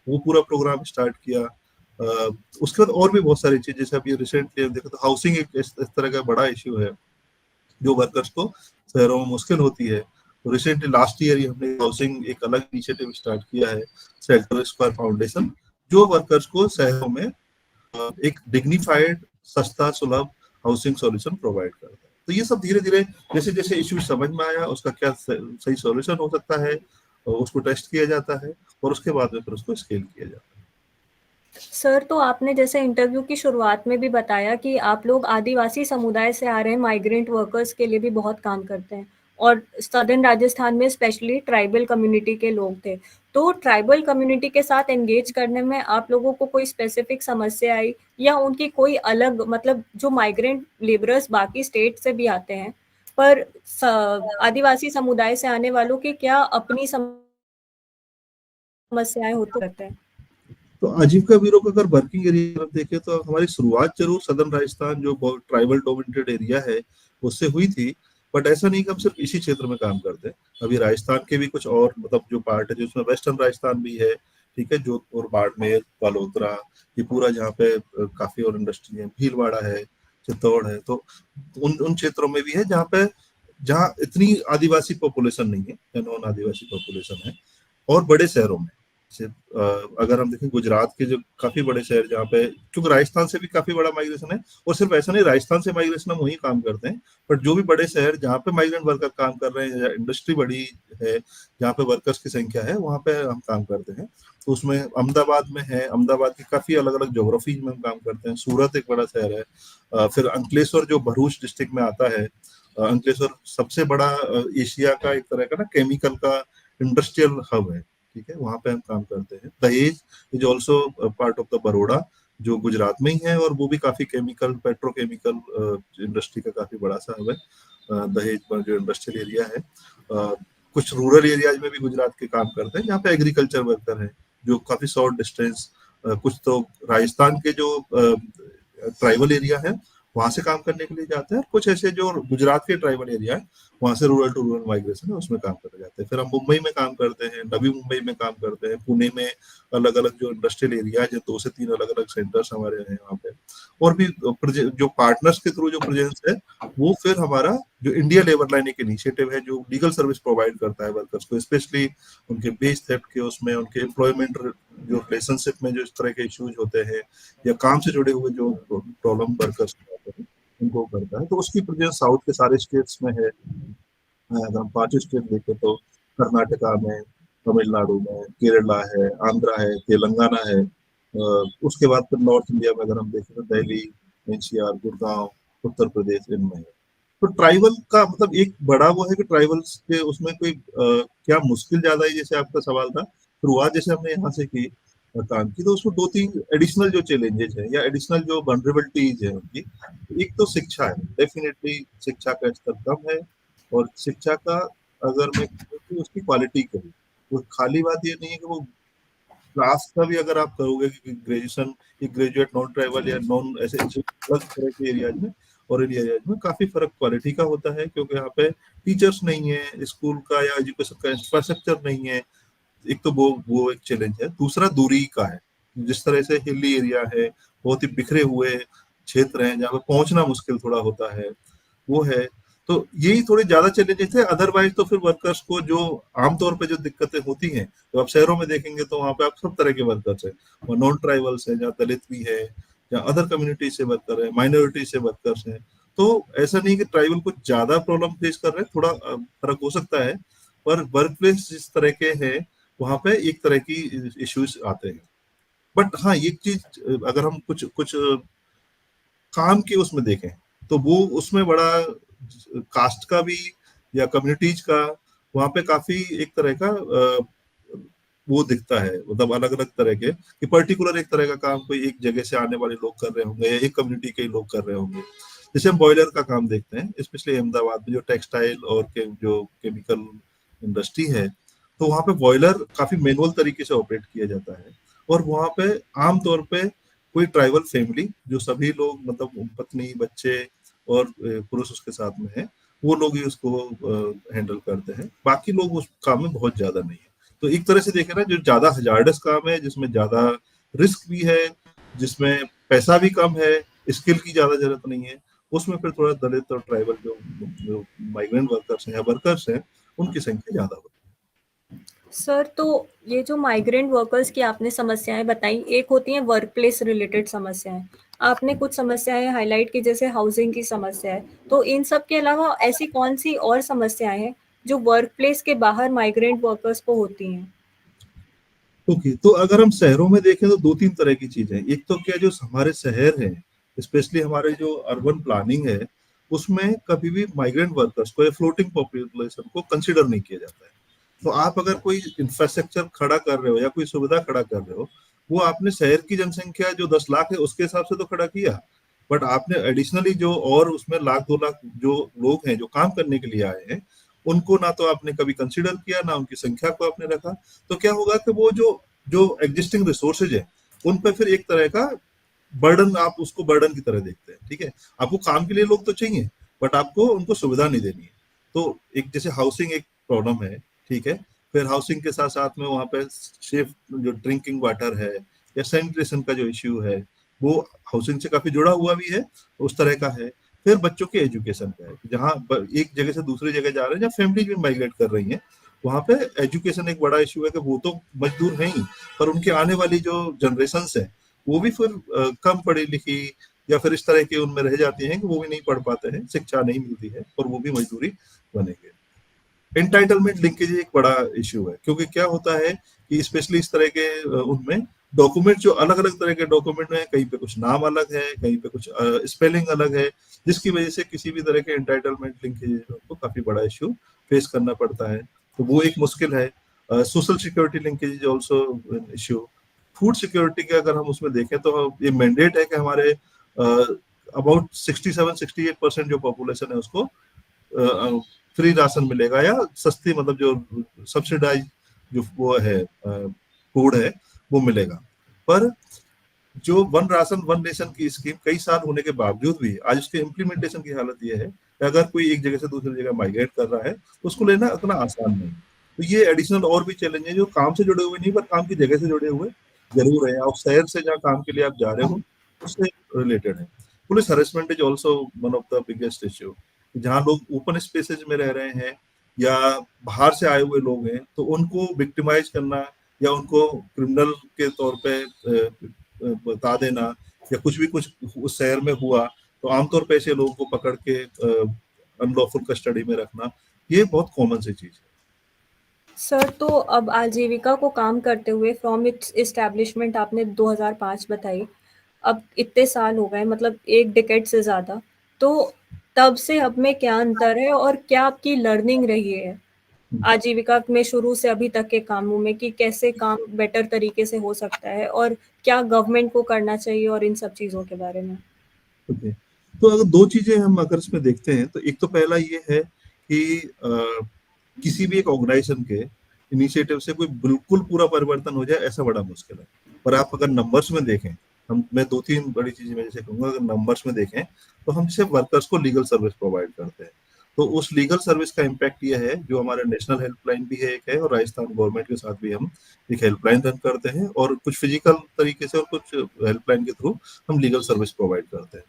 वो पूरा प्रोग्राम स्टार्ट किया। उसके बाद और भी बहुत सारी चीजें, जैसे अभी रिसेंटली देखो तो हाउसिंग एक इस तरह का बड़ा इश्यू है जो वर्कर्स को शहरों में मुश्किल होती है। तो रिसेंटली लास्ट ईयर ही हमने हाउसिंग एक अलग इनिशिएटिव स्टार्ट किया है, शेल्टर स्क्वायर फाउंडेशन, जो वर्कर्स को शहरों में एक डिग्निफाइड, सस्ता, सुलभ हाउसिंग सॉल्यूशन प्रोवाइड करता है। तो ये सब धीरे धीरे जैसे जैसे इश्यू समझ में आया, उसका क्या सही सॉल्यूशन हो सकता है, उसको टेस्ट किया जाता है और उसके बाद में फिर उसको स्केल किया जाता है। सर, तो आपने जैसे इंटरव्यू की शुरुआत में भी बताया कि आप लोग आदिवासी समुदाय से आ रहे हैं, माइग्रेंट वर्कर्स के लिए भी बहुत काम करते हैं और सदर्न राजस्थान में स्पेशली ट्राइबल कम्युनिटी के लोग थे। तो ट्राइबल कम्युनिटी के साथ एंगेज करने में आप लोगों को कोई स्पेसिफिक समस्या आई या उनकी कोई अलग, मतलब जो माइग्रेंट लेबरर्स बाकी स्टेट से भी आते हैं, पर आदिवासी समुदाय से आने वालों की क्या अपनी समस्याएं होती रहते हैं? तो आजीविका ब्यूरो का अगर वर्किंग एरिया देखें तो हमारी शुरुआत जरूर सदर्न राजस्थान जो बहुत ट्राइबल डोमिनेटेड एरिया है उससे हुई थी, बट ऐसा नहीं कि हम सिर्फ इसी क्षेत्र में काम करते हैं। अभी राजस्थान के भी कुछ और मतलब जो पार्ट है जिसमें वेस्टर्न राजस्थान भी है, ठीक है, जोधपुर, बाड़मेर, बालोतरा, ये पूरा जहाँ पे काफी और इंडस्ट्री है, भीलवाड़ा है, चित्तौड़ है, तो उन क्षेत्रों में भी है जहाँ इतनी आदिवासी पॉपुलेशन नहीं है या नॉन आदिवासी पॉपुलेशन है। और बड़े शहरों में अगर हम देखें गुजरात के जो काफी बड़े शहर जहाँ पे, क्योंकि राजस्थान से भी काफी बड़ा माइग्रेशन है, और सिर्फ ऐसा नहीं राजस्थान से माइग्रेशन हम वही काम करते हैं, बट जो भी बड़े शहर जहाँ पे माइग्रेंट वर्कर काम कर रहे हैं या इंडस्ट्री बड़ी है जहाँ पे वर्कर्स की संख्या है वहाँ पे हम काम करते हैं। तो उसमें अहमदाबाद में है, अहमदाबाद की काफी अलग अलग ज्योग्राफी में हम काम करते हैं। सूरत एक बड़ा शहर है, फिर अंकलेश्वर जो भरूच डिस्ट्रिक्ट में आता है, अंकलेश्वर सबसे बड़ा एशिया का एक तरह का ना केमिकल का इंडस्ट्रियल हब है, ठीक है, वहां पे हम काम करते हैं। दहेज is also part of the Baroda जो गुजरात में ही है, और वो भी काफी केमिकल पेट्रोकेमिकल इंडस्ट्री का काफी बड़ा सा हब है। दहेज पर जो इंडस्ट्रियल एरिया है, कुछ रूरल एरियाज में भी गुजरात के काम करते हैं जहाँ पे एग्रीकल्चर वर्कर है जो काफी शॉर्ट डिस्टेंस, कुछ तो राजस्थान के जो ट्राइबल एरिया है वहां से काम करने के लिए जाते हैं, कुछ ऐसे जो गुजरात के ट्राइबल एरिया है वहां से रूरल टू रूरल माइग्रेशन है उसमें काम करने जाते हैं। फिर हम मुंबई में काम करते हैं, नवी मुंबई में काम करते हैं, पुणे में अलग अलग जो इंडस्ट्रियल एरिया है, 2 से 3 अलग अलग सेंटर्स हमारे हैं वहाँ पे। और भी जो पार्टनर्स के थ्रू जो प्रेजेंस है वो फिर हमारा जो इंडिया लेबर लाइन एक इनिशिएटिव है जो लीगल सर्विस प्रोवाइड करता है वर्कर्स को, स्पेशली उनके बेस थेफ्ट के उसमें, उनके एम्प्लॉयमेंट जो रिलेशनशिप में जो इस तरह के इश्यूज होते हैं या काम से जुड़े हुए जो प्रॉब्लम वर्कर्स उनको करता है। तो उसकी प्रेजेंस साउथ के सारे स्टेट्स में है। अगर हम 5 स्टेट देखें तो कर्नाटका में, तमिलनाडु में, केरला है, आंध्रा है, तेलंगाना है, उसके बाद फिर नॉर्थ इंडिया में अगर हम देखें तो दिल्ली, एनसीआर, गुड़गांव, उत्तर प्रदेश, इनमें है। तो ट्राइबल का मतलब एक बड़ा वो है कि ट्राइबल्स के उसमें कोई क्या मुश्किल ज्यादा है, जैसे आपका सवाल था, शुरुआत जैसे हमने यहाँ से की काम की, तो उसमें 2-3 एडिशनल जो चैलेंजेस है या एडिशनल जो वनरेबिलिटीज है उनकी, एक तो शिक्षा है, डेफिनेटली शिक्षा का स्तर कम है, और शिक्षा का अगर मैं तो उसकी क्वालिटी करूँ, वो खाली बात ये नहीं है कि वो क्लास का भी अगर आप करोगे कि ग्रेजुएशन या ग्रेजुएट नॉन ट्राइबल या नॉन ऐसे अलग तरह के एरियाज में और एरियाज में काफी फर्क क्वालिटी का होता है, क्योंकि यहाँ पे टीचर्स नहीं है, स्कूल का या एजुकेशन का इंफ्रास्ट्रक्चर नहीं है। एक तो वो एक चैलेंज है। दूसरा दूरी का है, जिस तरह से हिली एरिया है, बहुत ही बिखरे हुए क्षेत्र हैं जहाँ पे पहुंचना मुश्किल थोड़ा होता है, वो है। तो यही थोड़ी ज्यादा चैलेंजेस है। अदरवाइज तो फिर वर्कर्स को जो आमतौर पे जो दिक्कतें होती हैं, तो आप शहरों में देखेंगे तो वहाँ पे आप सब तरह के वर्कर्स हैं, और नॉन ट्राइबल्स हैं, जहाँ दलित भी है, या अदर कम्युनिटी से वर्कर है, माइनॉरिटी से वर्कर्स हैं। तो ऐसा नहीं कि ट्राइबल को ज्यादा प्रॉब्लम फेस कर रहे हैं, थोड़ा फर्क हो सकता है, पर वर्क प्लेस जिस तरह के हैं वहाँ पे एक तरह की इश्यूज आते हैं। बट हाँ, एक चीज अगर हम कुछ कुछ काम के उसमें देखें, तो वो उसमें बड़ा कास्ट का भी या कम्युनिटीज का वहाँ पे काफी एक तरह का वो दिखता है, मतलब अलग अलग तरह के, कि पर्टिकुलर एक तरह का काम कोई एक जगह से आने वाले लोग कर रहे होंगे या एक कम्युनिटी के लोग कर रहे होंगे। जैसे हम बॉयलर का काम देखते हैं, स्पेशली अहमदाबाद में जो टेक्सटाइल और जो केमिकल इंडस्ट्री है, तो वहाँ पे बॉयलर काफी मैनुअल तरीके से ऑपरेट किया जाता है, और वहाँ पे आमतौर पे कोई ट्राइबल फैमिली जो सभी लोग मतलब पत्नी बच्चे और पुरुष उसके साथ में है, वो लोग ही उसको हैंडल करते हैं, बाकी लोग उस काम में बहुत ज्यादा नहीं है। तो एक तरह से देखे ना, जो ज्यादा हजार्डस काम है, जिसमें ज्यादा रिस्क भी है, जिसमें पैसा भी कम है, स्किल की ज्यादा जरूरत नहीं है, उसमें फिर थोड़ा दलित और ट्राइबल जो माइग्रेंट वर्कर्स हैं या वर्कर्स हैं, उनकी संख्या ज्यादा होती है। सर, तो ये जो माइग्रेंट वर्कर्स की आपने समस्याएं बताई, एक होती हैं वर्क प्लेस रिलेटेड समस्याएं, आपने कुछ समस्याएं हाईलाइट की जैसे हाउसिंग की समस्या है, तो इन सब के अलावा ऐसी कौन सी और समस्याएं हैं जो वर्क प्लेस के बाहर माइग्रेंट वर्कर्स को होती हैं? ओके, तो अगर हम शहरों में देखें तो दो तीन तरह की चीजें। एक तो क्या, जो हमारे शहर हैं, स्पेशली हमारे जो अर्बन प्लानिंग है, उसमें कभी भी माइग्रेंट वर्कर्स को या फ्लोटिंग पॉपुलेशन को कंसिडर नहीं किया जाता है। तो आप अगर कोई इंफ्रास्ट्रक्चर खड़ा कर रहे हो या कोई सुविधा खड़ा कर रहे हो, वो आपने शहर की जनसंख्या जो 10 लाख है उसके हिसाब से तो खड़ा किया, बट आपने एडिशनली जो और उसमें लाख 2 लाख जो लोग हैं जो काम करने के लिए आए हैं, उनको ना तो आपने कभी कंसिडर किया, ना उनकी संख्या को आपने रखा। तो क्या होगा कि वो जो जो एग्जिस्टिंग रिसोर्सेज है, उन पर फिर एक तरह का बर्डन, आप उसको बर्डन की तरह देखते हैं। ठीक है, आपको काम के लिए लोग तो चाहिए, बट आपको उनको सुविधा नहीं देनी है। तो एक जैसे हाउसिंग एक प्रॉब्लम है, ठीक है, फिर हाउसिंग के साथ साथ में वहाँ पे सेफ जो ड्रिंकिंग वाटर है या सैनिटेशन का जो इश्यू है, वो हाउसिंग से काफी जुड़ा हुआ भी है, उस तरह का है। फिर बच्चों के एजुकेशन का है, जहाँ एक जगह से दूसरी जगह जा रहे हैं, जहाँ फैमिली भी माइग्रेट कर रही है, वहाँ पे एजुकेशन एक बड़ा इशू है कि वो तो मजदूर हैं ही, पर उनकी आने वाली जो जनरेशन है वो भी फिर कम पढ़ी लिखी या फिर इस तरह के उनमें रह जाती हैं कि वो भी नहीं पढ़ पाते हैं, शिक्षा नहीं मिलती है, और वो भी मजदूरी बनेंगे। एंटाइटलमेंट लिंकेज एक बड़ा इश्यू है, क्योंकि क्या होता है कि स्पेशली इस तरह के उनमें डॉक्यूमेंट जो अलग अलग तरह के डॉक्यूमेंट में कहीं पे कुछ नाम अलग है, कहीं पे कुछ स्पेलिंग अलग है, जिसकी वजह से किसी भी तरह के एंटाइटलमेंट लिंकेज को काफी बड़ा इश्यू फेस करना पड़ता है। तो वो एक मुश्किल है। Social security linkage is also issue. Food security के अगर हम उसमें देखें तो ये मैंडेट है कि हमारे अबाउट 67-68% जो पॉपुलेशन है उसको फ्री राशन मिलेगा, या सस्ती मतलब जो सब्सिडाइज जो वो है फूड है वो मिलेगा। पर जो वन राशन वन नेशन की स्कीम कई साल होने के बावजूद भी आज उसके इम्प्लीमेंटेशन की हालत ये है कि अगर कोई एक जगह से दूसरी जगह माइग्रेट कर रहा है तो उसको लेना उतना आसान नहीं। तो ये एडिशनल और भी चैलेंज है जो काम से जुड़े हुए नहीं, पर काम की जगह से जुड़े हुए जरूर है। आप शहर से जहाँ काम के लिए आप जा रहे हो उससे रिलेटेड है। Police harassment is also one of the biggest issue. जहाँ लोग ओपन स्पेसेज में रह रहे हैं या बाहर से आए हुए लोग हैं, तो उनको विक्टिमाइज करना या उनको क्रिमिनल के तौर पे बता देना, या कुछ भी कुछ उस शहर में हुआ तो आमतौर पे ऐसे लोगों को पकड़ के अनलॉफुल कस्टडी में रखना, ये बहुत कॉमन सी चीज है। सर, तो अब आजीविका को काम करते हुए फ्रॉम इट्स एस्टैब्लिशमेंट आपने 2005 बताई, अब इतने साल हो गए, मतलब एक डिकेड से ज़्यादा, तो तब से अब में क्या अंतर है और क्या आपकी लर्निंग रही है आजीविका में शुरू से अभी तक के कामों में, कि कैसे काम बेटर तरीके से हो सकता है और क्या गवर्नमेंट को करना चाहिए और इन सब चीज़ों के बारे में? ओके, तो अगर दो चीजें हम अगर इसमें देखते हैं तो एक तो पहला ये है कि किसी भी एक ऑर्गेनाइजेशन के इनिशिएटिव से कोई बिल्कुल पूरा परिवर्तन हो जाए ऐसा बड़ा मुश्किल है। पर आप अगर नंबर्स में देखें, मैं दो तीन बड़ी चीजें मैं जैसे कहूंगा, अगर नंबर्स में देखें तो हम जैसे वर्कर्स को लीगल सर्विस प्रोवाइड करते हैं, तो उस लीगल सर्विस का इम्पैक्ट ये है, जो हमारे नेशनल हेल्पलाइन भी है एक है, और राजस्थान गवर्नमेंट के साथ भी हम एक हेल्पलाइन रन करते हैं, और कुछ फिजिकल तरीके से और कुछ हेल्पलाइन के थ्रू हम लीगल सर्विस प्रोवाइड करते हैं।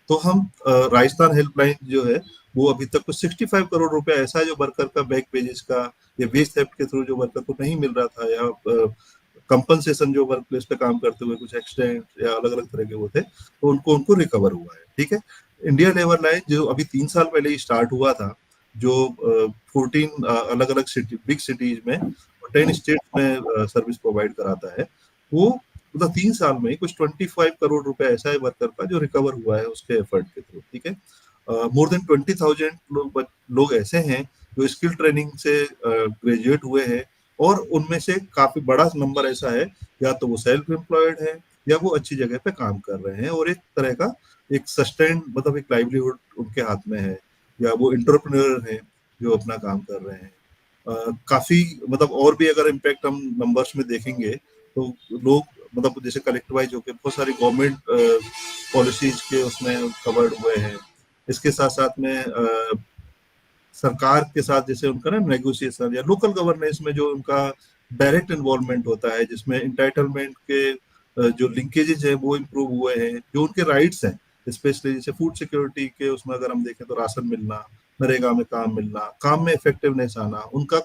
तो हम राजस्थान हेल्पलाइन जो है वो अभी तक कुछ 65 करोड़ रुपया ऐसा है जो वर्कर का बैक पेजेस का या वेज थेफ्ट के थ्रू जो वर्कर को नहीं मिल रहा था, या कंपनसेशन जो वर्क प्लेस पे काम करते हुए कुछ एक्सीडेंट या अलग अलग तरह के वो थे, तो उनको रिकवर हुआ है। ठीक है, इंडिया लेबर लाइन जो अभी 3 साल पहले ही स्टार्ट हुआ था, जो 14 अलग अलग सिटी बिग सिटीज में 10 स्टेट्स में सर्विस प्रोवाइड कराता है, वो मतलब 3 साल में ही कुछ 25 करोड़ रुपए ऐसा है वर्कर का जो रिकवर हुआ है उसके एफर्ट के थ्रू। ठीक है, मोर देन 20,000 लोग ऐसे हैं जो स्किल ट्रेनिंग से ग्रेजुएट हुए हैं, और उनमें से काफी बड़ा नंबर ऐसा है या तो वो सेल्फ एम्प्लॉयड है या वो अच्छी जगह पे काम कर रहे हैं, और एक तरह का एक सस्टेन मतलब एक लाइवलीहुड उनके हाथ में है, या वो एंटरप्रेन्योर है जो अपना काम कर रहे हैं। काफी मतलब और भी अगर इम्पैक्ट हम नंबर्स में देखेंगे तो लोग मतलब जैसे कलेक्टिवाइज होकर बहुत सारी गवर्नमेंट पॉलिसीज के उसमें कवर्ड हुए हैं। इसके साथ साथ में सरकार के साथ जैसे उनका ना नेगोशिएशन या लोकल गवर्नेंस में जो उनका डायरेक्ट इन्वॉल्वमेंट होता है, जिसमें इंटाइटलमेंट के जो लिंकेजेज है वो इम्प्रूव हुए हैं, जो उनके राइट्स हैं स्पेशली जैसे फूड सिक्योरिटी के उसमें अगर हम देखें तो राशन मिलना, नरेगा में काम मिलना, काम में इफेक्टिवनेस आना, उनका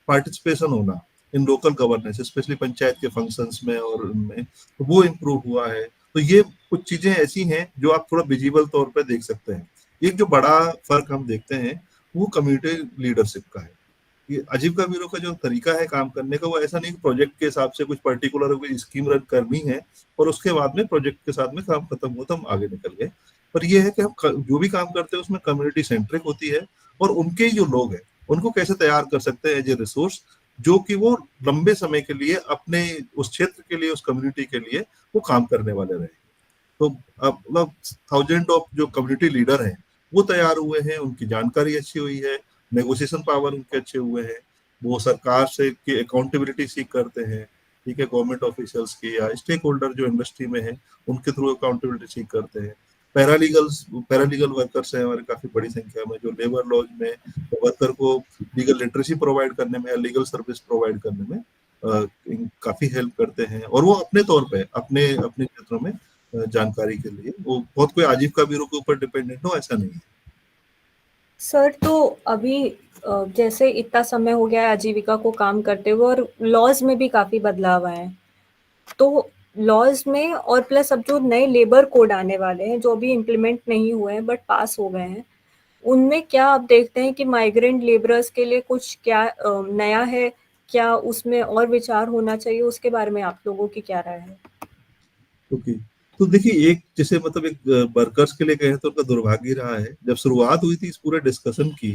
पार्टिसिपेशन होना इन लोकल गवर्नेंस स्पेशली पंचायत के फंक्शंस में और उनमें, तो वो इम्प्रूव हुआ है। तो ये कुछ चीजें ऐसी हैं जो आप थोड़ा विजिबल तौर पर देख सकते हैं। एक जो बड़ा फर्क हम देखते हैं वो कम्युनिटी लीडरशिप का है। ये आजीविका ब्यूरो का जो तरीका है काम करने का, वो ऐसा नहीं कि प्रोजेक्ट के हिसाब से कुछ पर्टिकुलर कोई स्कीम रन करनी है और उसके बाद में प्रोजेक्ट के साथ में काम खत्म हो तो हम आगे निकल गए। पर ये है कि हम जो भी काम करते हैं उसमें कम्युनिटी सेंट्रिक होती है, और उनके जो लोग हैं उनको कैसे तैयार कर सकते हैं एज ए रिसोर्स, जो कि वो लंबे समय के लिए अपने उस क्षेत्र के लिए, उस कम्युनिटी के लिए वो काम करने वाले रहे। तो अब मतलब 1000 ऑफ जो कम्युनिटी लीडर हैं वो तैयार हुए हैं, उनकी जानकारी अच्छी हुई है, नेगोशिएशन पावर उनके अच्छे हुए हैं, वो सरकार से की अकाउंटेबिलिटी सीख करते हैं। ठीक है, गवर्नमेंट ऑफिशियल्स की या स्टेक होल्डर जो इंडस्ट्री में है उनके थ्रू अकाउंटेबिलिटी सीख करते हैं। पैरालीगल वर्कर्स हैं हमारे काफी बड़ी संख्या में, जो लेबर लॉज में वर्कर को लीगल लिटरेसी प्रोवाइड करने में या लीगल सर्विस प्रोवाइड करने में काफी हेल्प करते हैं, और वो अपने तौर पे अपने अपने क्षेत्रों में जानकारी के लिए वो बहुत कोई आजीविका ब्यूरो के ऊपर डिपेंडेंट हो ऐसा नहीं है। सर, तो अभी जैसे इतना समय हो गया है आजीविका को काम करते हुए, और लॉज में भी काफी बदलाव आए हैं, तो लॉज में और प्लस अब जो नए लेबर कोड आने वाले हैं जो अभी इम्प्लीमेंट नहीं हुए हैं बट पास हो गए हैं, उनमें क्या आप देखते हैं कि माइग्रेंट लेबरर्स के लिए कुछ क्या नया है, क्या उसमें और विचार होना चाहिए, उसके बारे में आप लोगों की क्या राय है? ओके, तो देखिए एक जैसे मतलब एक वर्कर्स के लिए कहें तो उनका दुर्भाग्य रहा है, जब शुरुआत हुई थी इस पूरे डिस्कशन की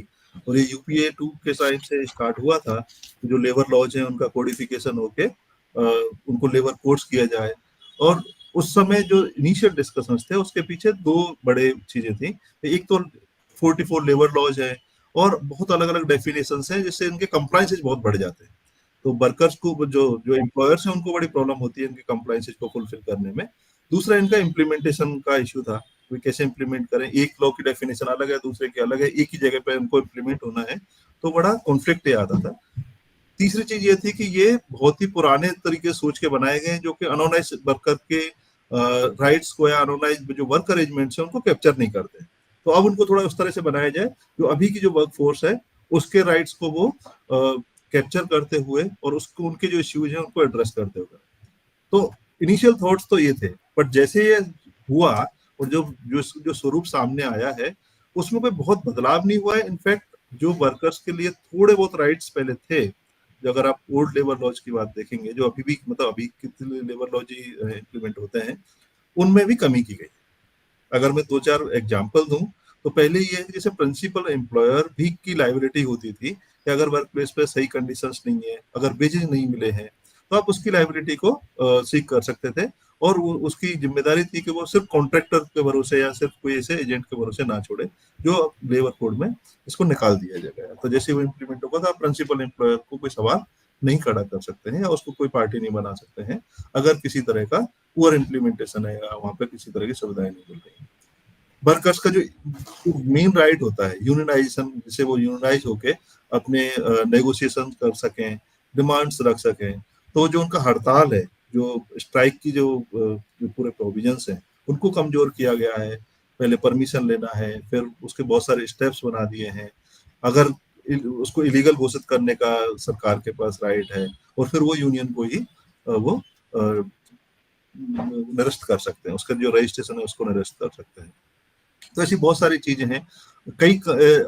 और ये यूपीए 2 के साइन से स्टार्ट हुआ था, जो लेबर लॉज है उनका कोडिफिकेशन होके उनको लेबर कोड्स किया जाए, और उस समय जो इनिशियल डिस्कशंस थे उसके पीछे दो बड़े चीजें थी। एक तो 44 लेबर लॉज है और बहुत अलग अलग डेफिनेशंस हैं जिससे इनके कंप्लायंसेस बहुत बढ़ जाते हैं, तो वर्कर्स को जो जो एम्प्लॉयर्स हैं उनको बड़ी प्रॉब्लम होती है इनके कंप्लायंसेस को फुलफिल करने में। दूसरा इनका इम्प्लीमेंटेशन का इशू था, वे कैसे इम्प्लीमेंट करें, एक लॉ की डेफिनेशन अलग है दूसरे की अलग है, एक ही जगह पे उनको इम्प्लीमेंट होना है, तो बड़ा कॉन्फ्लिक्ट आता था। तीसरी चीज ये थी कि ये बहुत ही पुराने तरीके सोच के बनाए गए जो कि अनऑर्गेनाइज वर्कर के राइट्स को या अनऑर्गेनाइज जो वर्क अरेंजमेंट्स है उनको कैप्चर नहीं करते, तो अब उनको थोड़ा उस तरह से बनाया जाए जो अभी की जो वर्क फोर्स है उसके राइट्स को वो कैप्चर करते हुए और उसको उनके जो इश्यूज हैं उनको एड्रेस करते हुए। तो इनिशियल थॉट्स तो ये थे, बट जैसे ये हुआ और जो जो जो स्वरूप सामने आया है उसमें कोई बहुत बदलाव नहीं हुआ है। इनफैक्ट जो वर्कर्स के लिए थोड़े बहुत राइट्स पहले थे, जो अगर आप ओल्ड लेबर लॉज की बात देखेंगे जो अभी भी मतलब अभी कितने लेबर लॉज इम्प्लीमेंट होते हैं उनमें भी कमी की गई। अगर मैं 2-4 एग्जांपल दूं तो पहले ये है कि जैसे प्रिंसिपल एम्प्लॉयर भी की लायबिलिटी होती थी कि अगर वर्क प्लेस पे सही कंडीशंस नहीं है, अगर वेजेस नहीं मिले हैं तो आप उसकी लायबिलिटी को सीक कर सकते थे, और वो उसकी जिम्मेदारी थी कि वो सिर्फ कॉन्ट्रैक्टर के भरोसे या सिर्फ कोई ऐसे एजेंट के भरोसे ना छोड़े जो लेबर कोड में इसको निकाल दिया जाएगा। तो जैसे वो इम्प्लीमेंट होगा तो आप प्रिंसिपल एम्प्लॉयर को कोई सवाल नहीं खड़ा कर सकते हैं या उसको कोई पार्टी नहीं बना सकते हैं अगर किसी तरह का पुअर इम्प्लीमेंटेशन है या वहाँ पे किसी तरह की सुविधाएं नहीं मिल रही। वर्कर्स का जो मेन राइट होता है यूनियनाइजेशन, जिसे वो यूनियनाइज होके अपने नेगोशिएशन कर सकें, डिमांड्स रख सकें, तो जो उनका हड़ताल है, जो स्ट्राइक की जो पूरे प्रोविजंस हैं, उनको कमजोर किया गया है। पहले परमिशन लेना है, फिर उसके बहुत सारे स्टेप्स बना दिए हैं। अगर उसको इलीगल घोषित करने का सरकार के पास राइट है, और फिर वो यूनियन को ही वो निरस्त कर सकते हैं, उसका जो रजिस्ट्रेशन है उसको निरस्त कर सकते हैं। तो ऐसी बहुत सारी चीजें हैं। कई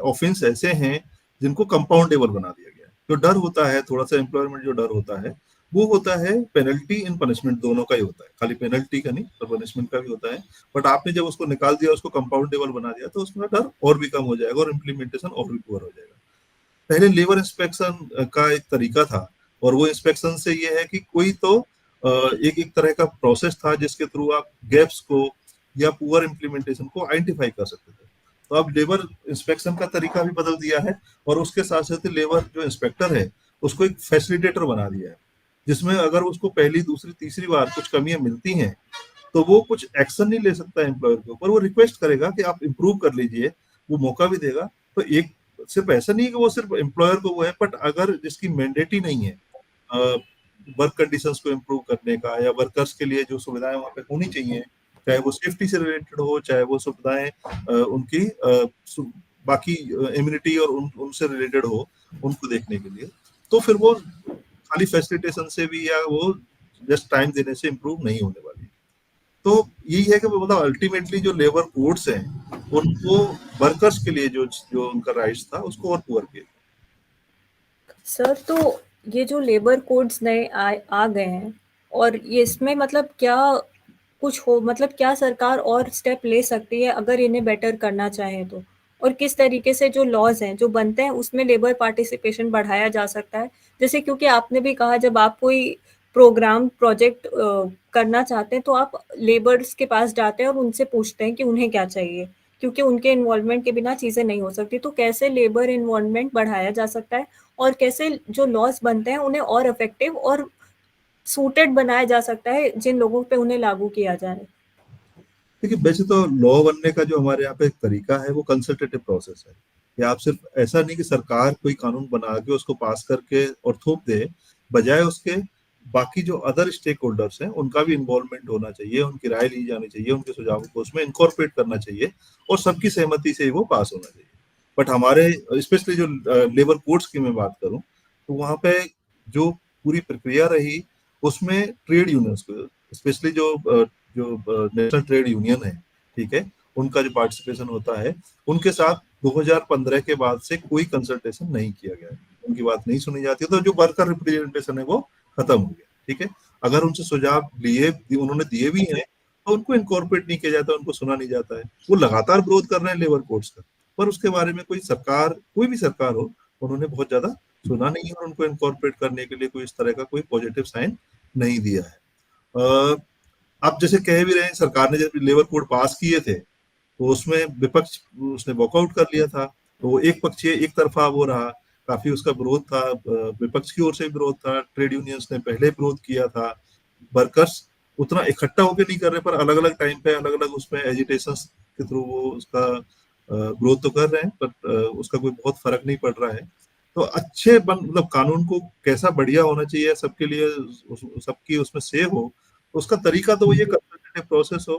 ऑफेंस ऐसे हैं जिनको कंपाउंडेबल बना दिया गया है। जो डर होता है, थोड़ा सा एम्प्लॉयमेंट जो डर होता है, वो होता है पेनल्टी इन पनिशमेंट, दोनों का ही होता है, खाली पेनल्टी का नहीं और पनिशमेंट का भी होता है। बट आपने जब उसको निकाल दिया, उसको कंपाउंडेबल बना दिया, तो उसमें डर और भी कम हो जाएगा और इम्प्लीमेंटेशन और भी पुअर हो जाएगा। पहले लेबर इंस्पेक्शन का एक तरीका था, और वो इंस्पेक्शन से ये है कि कोई तो एक एक तरह का प्रोसेस था जिसके थ्रू आप गैप्स को या पुअर इम्प्लीमेंटेशन को आइडेंटिफाई कर सकते थे। तो अब लेबर इंस्पेक्शन का तरीका भी बदल दिया है, और उसके साथ साथ लेबर जो इंस्पेक्टर है उसको एक फैसिलिटेटर बना दिया है, जिसमें अगर उसको पहली, दूसरी, तीसरी बार कुछ कमियां मिलती हैं, तो वो कुछ एक्शन नहीं ले सकता एम्प्लॉयर के ऊपर, वो रिक्वेस्ट करेगा कि आप इम्प्रूव कर लीजिए, वो मौका भी देगा। तो एक सिर्फ ऐसा नहीं है कि वो सिर्फ एम्प्लॉयर को वो है, बट अगर जिसकी मैंडेट ही नहीं है वर्क कंडीशंस को इम्प्रूव करने का, या वर्कर्स के लिए जो सुविधाएं वहाँ पे होनी चाहिए, चाहे वो सेफ्टी से रिलेटेड हो, चाहे वो सुविधाएं उनकी बाकी इम्यूनिटी और उनसे रिलेटेड हो, उनको देखने के लिए, तो फिर वो खाली फैसिलिटेशन से भी या वो जस्ट टाइम देने से इम्प्रूव नहीं होने वाली। तो यही है कि मतलब अल्टीमेटली जो लेबर कोड्स हैं, उनको वर्कर्स के लिए जो जो उनका राइट्स था उसको और पुअर किया। सर, तो ये जो लेबर कोड्स नए आ गए हैं, और ये इसमें मतलब क्या कुछ हो, मतलब क्या सरकार और स्टेप ले सकती है अगर इन्हें बेटर करना चाहे तो? और किस तरीके से जो लॉज हैं जो बनते हैं उसमें लेबर पार्टिसिपेशन बढ़ाया जा सकता है? जैसे क्योंकि आपने भी कहा, जब आप कोई प्रोग्राम प्रोजेक्ट करना चाहते हैं तो आप लेबर्स के पास जाते हैं और उनसे पूछते हैं कि उन्हें क्या चाहिए, क्योंकि उनके इन्वॉल्वमेंट के बिना चीज़ें नहीं हो सकती। तो कैसे लेबर इन्वॉल्वमेंट बढ़ाया जा सकता है, और कैसे जो लॉज बनते हैं उन्हें और इफेक्टिव और सूटेड बनाया जा सकता है जिन लोगों पे उन्हें लागू किया जाए? देखिए, वैसे तो लॉ बनने का जो हमारे यहाँ पे एक तरीका है वो कंसल्टेटिव प्रोसेस है। या आप सिर्फ ऐसा नहीं कि सरकार कोई कानून बना के उसको पास करके और थोप दे, बजाय उसके बाकी जो अदर स्टेक होल्डर्स हैं उनका भी इन्वॉल्वमेंट होना चाहिए, उनकी राय ली जानी चाहिए, उनके सुझावों को उसमें इनकॉर्पोरेट करना चाहिए, और सबकी सहमति से ही वो पास होना चाहिए। बट हमारे स्पेशली जो लेबर कोड्स की मैं बात करूं, तो वहां पे जो पूरी प्रक्रिया रही, उसमें ट्रेड यूनियंस को, स्पेशली जो नेशनल ट्रेड यूनियन है, ठीक है, उनका जो पार्टिसिपेशन होता है, उनके साथ 2015 के बाद से कोई कंसल्टेशन नहीं किया गया है, उनकी बात नहीं सुनी जाती। तो जो वर्कर रिप्रेजेंटेशन है वो खत्म हो गया, ठीक है। अगर उनसे सुझाव लिए, उन्होंने दिए भी हैं, तो उनको इनकॉर्पोरेट नहीं किया जाता, उनको सुना नहीं जाता है। वो लगातार विरोध कर रहे हैं लेबर कोड्स का, पर उसके बारे में कोई सरकार, कोई भी सरकार हो, उन्होंने बहुत ज्यादा सुना नहीं है, और उनको इनकॉर्पोरेट करने के लिए कोई इस तरह का कोई पॉजिटिव साइन नहीं दिया है। आप जैसे कह भी रहे हैं, सरकार ने जब लेबर कोड पास किए थे, तो उसमें विपक्ष उसने वॉकआउट कर लिया था, तो वो एक पक्षीय, एक तरफा वो रहा, काफी उसका विरोध था, विपक्ष की ओर से विरोध था, ट्रेड यूनियंस ने पहले विरोध किया था। वर्कर्स उतना इकट्ठा होकर नहीं कर रहे, पर अलग अलग टाइम पे अलग अलग उसमें एजिटेशन के थ्रू वो उसका विरोध तो कर रहे हैं, बट उसका कोई बहुत फर्क नहीं पड़ रहा है। तो अच्छे मतलब कानून को कैसा बढ़िया होना चाहिए सबके लिए, सबकी उसमें से हो, उसका तरीका तो वो ये कंसल्टेटिव प्रोसेस हो,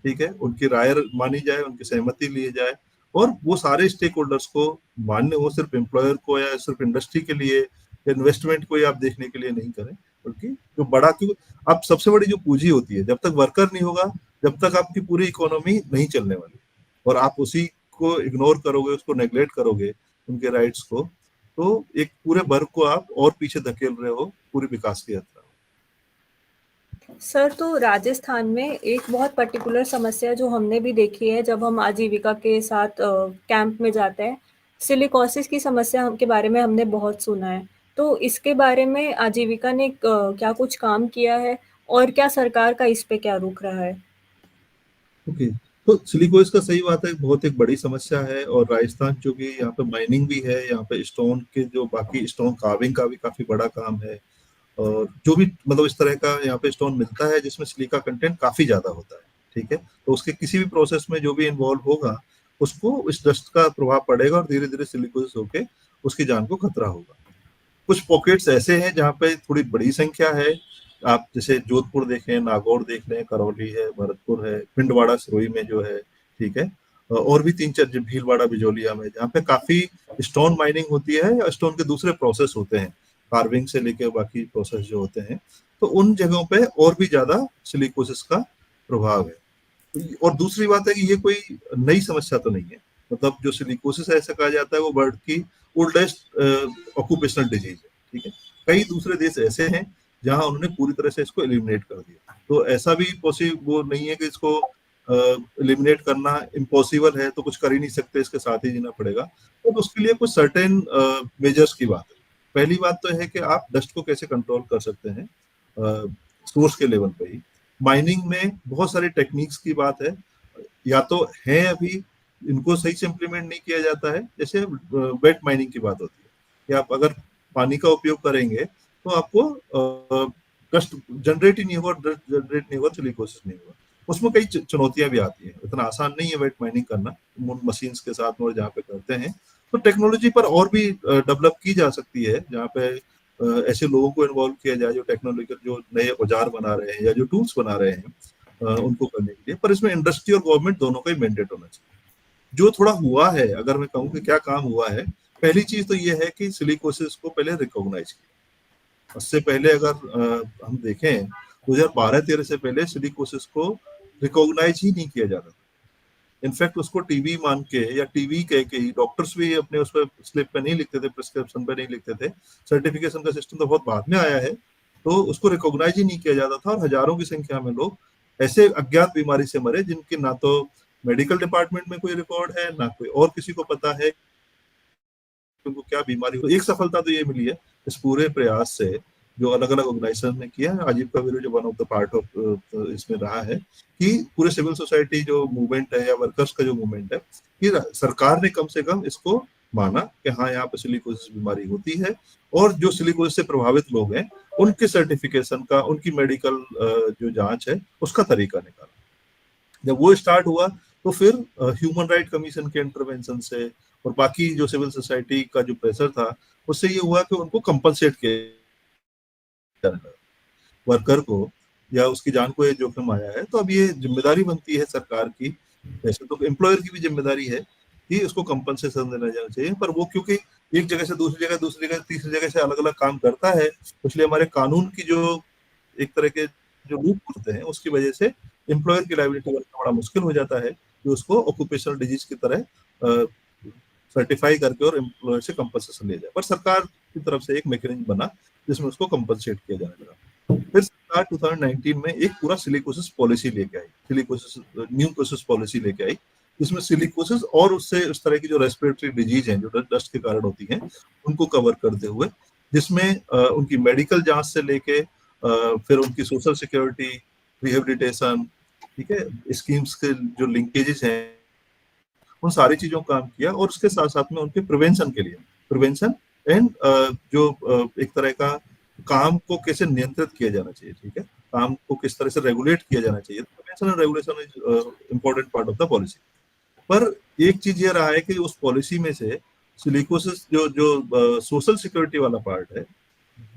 ठीक है, उनकी राय मानी जाए, उनकी सहमति ली जाए, और वो सारे स्टेक होल्डर्स को मान्य हो, सिर्फ एम्प्लॉयर को या सिर्फ इंडस्ट्री के लिए, इन्वेस्टमेंट को आप देखने के लिए नहीं करें, बल्कि जो बड़ा, क्योंकि अब सबसे बड़ी जो पूंजी होती है, जब तक वर्कर नहीं होगा, जब तक आपकी पूरी इकोनॉमी नहीं चलने वाली, और आप उसी को इग्नोर करोगे, उसको नेग्लेक्ट करोगे, उनके राइट्स को, तो एक पूरे वर्ग को आप और पीछे धकेल रहे हो पूरी विकास की यात्रा। सर, तो राजस्थान में एक बहुत पर्टिकुलर समस्या जो हमने भी देखी है जब हम आजीविका के साथ कैंप में जाते हैं, सिलिकोसिस की समस्या के बारे में हमने बहुत सुना है। तो इसके बारे में आजीविका ने क्या कुछ काम किया है, और क्या सरकार का इस पे क्या रुख रहा है? ओके, तो सिलिकोसिस का सही बात है, बहुत एक बड़ी समस्या है, और राजस्थान चूंकि यहाँ पे माइनिंग भी है, यहाँ पे स्टोन के जो बाकी स्टोन कार्विंग का भी काफी बड़ा काम है, और जो भी मतलब इस तरह का यहाँ पे स्टोन मिलता है जिसमें सिलिका कंटेंट काफी ज्यादा होता है, ठीक है। तो उसके किसी भी प्रोसेस में जो भी इन्वॉल्व होगा उसको इस डस्ट का प्रभाव पड़ेगा और धीरे धीरे सिलिकोसिस होके उसकी जान को खतरा होगा। कुछ पॉकेट्स ऐसे हैं जहाँ पे थोड़ी बड़ी संख्या है, आप जैसे जोधपुर देखें, नागौर देख लें, करौली है, भरतपुर है, पिंडवाड़ा सिरोही में जो है, ठीक है, और भी 3-4 भीलवाड़ा बिजोलिया में जहाँ पे काफी स्टोन माइनिंग होती है या स्टोन के दूसरे प्रोसेस होते हैं, कार्विंग से लेके बाकी प्रोसेस जो होते हैं, तो उन जगहों पे और भी ज्यादा सिलिकोसिस का प्रभाव है। और दूसरी बात है कि ये कोई नई समस्या तो नहीं है, मतलब जो सिलिकोसिस ऐसा कहा जाता है वो बर्ड की ओल्डेस्ट ऑक्यूपेशनल डिजीज है, ठीक है। कई दूसरे देश ऐसे हैं जहां उन्होंने पूरी तरह से इसको एलिमिनेट कर दिया, तो ऐसा भी पॉसिबल वो नहीं है कि इसको एलिमिनेट करना इम्पॉसिबल है, तो कुछ कर ही नहीं सकते, इसके साथ ही जीना पड़ेगा। तो उसके लिए कुछ सर्टेन मेजर्स की बात है। पहली बात तो है कि आप डस्ट को कैसे कंट्रोल कर सकते हैं सोर्स के लेवल पे ही। माइनिंग में बहुत सारी टेक्निक्स की बात है, या तो है अभी इनको सही से इम्प्लीमेंट नहीं किया जाता है, जैसे वेट माइनिंग की बात होती है कि आप अगर पानी का उपयोग करेंगे तो आपको डस्ट जनरेट ही नहीं होगा, डस्ट जनरेट नहीं होगा, सिलिकोसिस नहीं होगा। उसमें कई चुनौतियां भी आती हैं, इतना आसान नहीं है वेट माइनिंग करना मशीन्स के साथ और जहाँ पे करते हैं। तो टेक्नोलॉजी पर और भी डेवलप की जा सकती है, जहाँ पे ऐसे लोगों को इन्वॉल्व किया जाए जो टेक्नोलॉजी जो नए औजार बना रहे हैं या जो टूल्स बना रहे हैं उनको करने के लिए। पर इसमें इंडस्ट्री और गवर्नमेंट दोनों का ही मैंडेट होना चाहिए। जो थोड़ा हुआ है, अगर मैं कहूँ कि क्या काम हुआ है, पहली चीज तो ये है कि सिलिकोसिस को पहले रिकॉग्नाइज किया। उससे पहले अगर हम देखें 2012-13 से पहले सिलिकोसिस को रिकॉग्नाइज ही नहीं किया जाता था। इनफैक्ट उसको टीबी मान के या टीबी कह के ही डॉक्टर्स भी अपने उस पर स्लिप पे नहीं लिखते थे, प्रिस्क्रिप्शन पे नहीं लिखते थे। सर्टिफिकेशन का सिस्टम तो बहुत बाद में आया है, तो उसको रिकॉग्नाइज ही नहीं किया जाता था और हजारों की संख्या में लोग ऐसे अज्ञात बीमारी से मरे जिनके ना तो मेडिकल डिपार्टमेंट में कोई रिकॉर्ड है, ना कोई और किसी को पता है उनको क्या बीमारी हो। एक सफलता तो ये मिली है इस पूरे प्रयास से जो अलग अलग ऑर्गेनाइजेशन ने किया है, आजीविका ब्यूरो जो one of the part of इसमें रहा है, कि पूरे सिविल सोसाइटी जो मूवमेंट है या वर्कर्स का जो मूवमेंट है, कि सरकार ने कम से कम इसको माना कि हाँ यहाँ पे सिलिकोसिस बीमारी होती है, और जो सिलिकोसिस से प्रभावित लोग हैं उनके सर्टिफिकेशन का, उनकी मेडिकल जो जांच है उसका तरीका निकाला। जब वो स्टार्ट हुआ तो फिर ह्यूमन राइट कमीशन के इंटरवेंशन से और बाकी जो सिविल सोसाइटी का जो प्रेशर था उससे ये हुआ कि उनको कंपनसेट किया वर्कर को या उसकी जान को ये जोखिम आया है। तो अब ये जिम्मेदारी बनती है सरकार की, वैसे तो एम्प्लॉयर की भी जिम्मेदारी है कि उसको कंपनसेशन देना जाना चाहिए, पर वो क्योंकि एक जगह से दूसरी जगह तीसरी जगह से अलग अलग काम करता है, इसलिए हमारे कानून की जो एक तरह के जो लूप होते हैं उसकी वजह से एम्प्लॉयर की लायबिलिटी बनना बड़ा मुश्किल हो जाता है कि उसको ऑक्यूपेशनल डिजीज की तरह सर्टिफाई करके और एम्प्लॉयर से कंपनसेशन लिया जाए। पर सरकार की तरफ से एक मैकेनिज्म बना जिसमें उसको कंपनसेट किया जाने लगा। फिर सरकार 2019 में एक पूरा सिलिकोसिस पॉलिसी लेके आई, सिलिकोसिस न्यू कोसिस पॉलिसी लेके आई, जिसमें सिलिकोसिस और उससे उस तरह की जो रेस्पिरेटरी डिजीज हैं जो डस्ट के कारण होती हैं उनको कवर करते हुए, जिसमें उनकी मेडिकल जांच से लेके फिर उनकी सोशल सिक्योरिटी, रिहेबिलिटेशन, ठीक है, स्कीम्स के जो लिंकेजेस हैं उन सारी चीजों का काम किया, और उसके साथ साथ में उनके प्रिवेंशन के लिए प्रिवेंशन एंड जो एक तरह का काम को कैसे नियंत्रित किया जाना चाहिए, ठीक है, काम को किस तरह से रेगुलेट किया जाना चाहिए, prevention and regulation is important part of the policy. पर एक चीज ये रहा है कि उस पॉलिसी में से सिलिकोसिस जो सोशल सिक्योरिटी वाला पार्ट है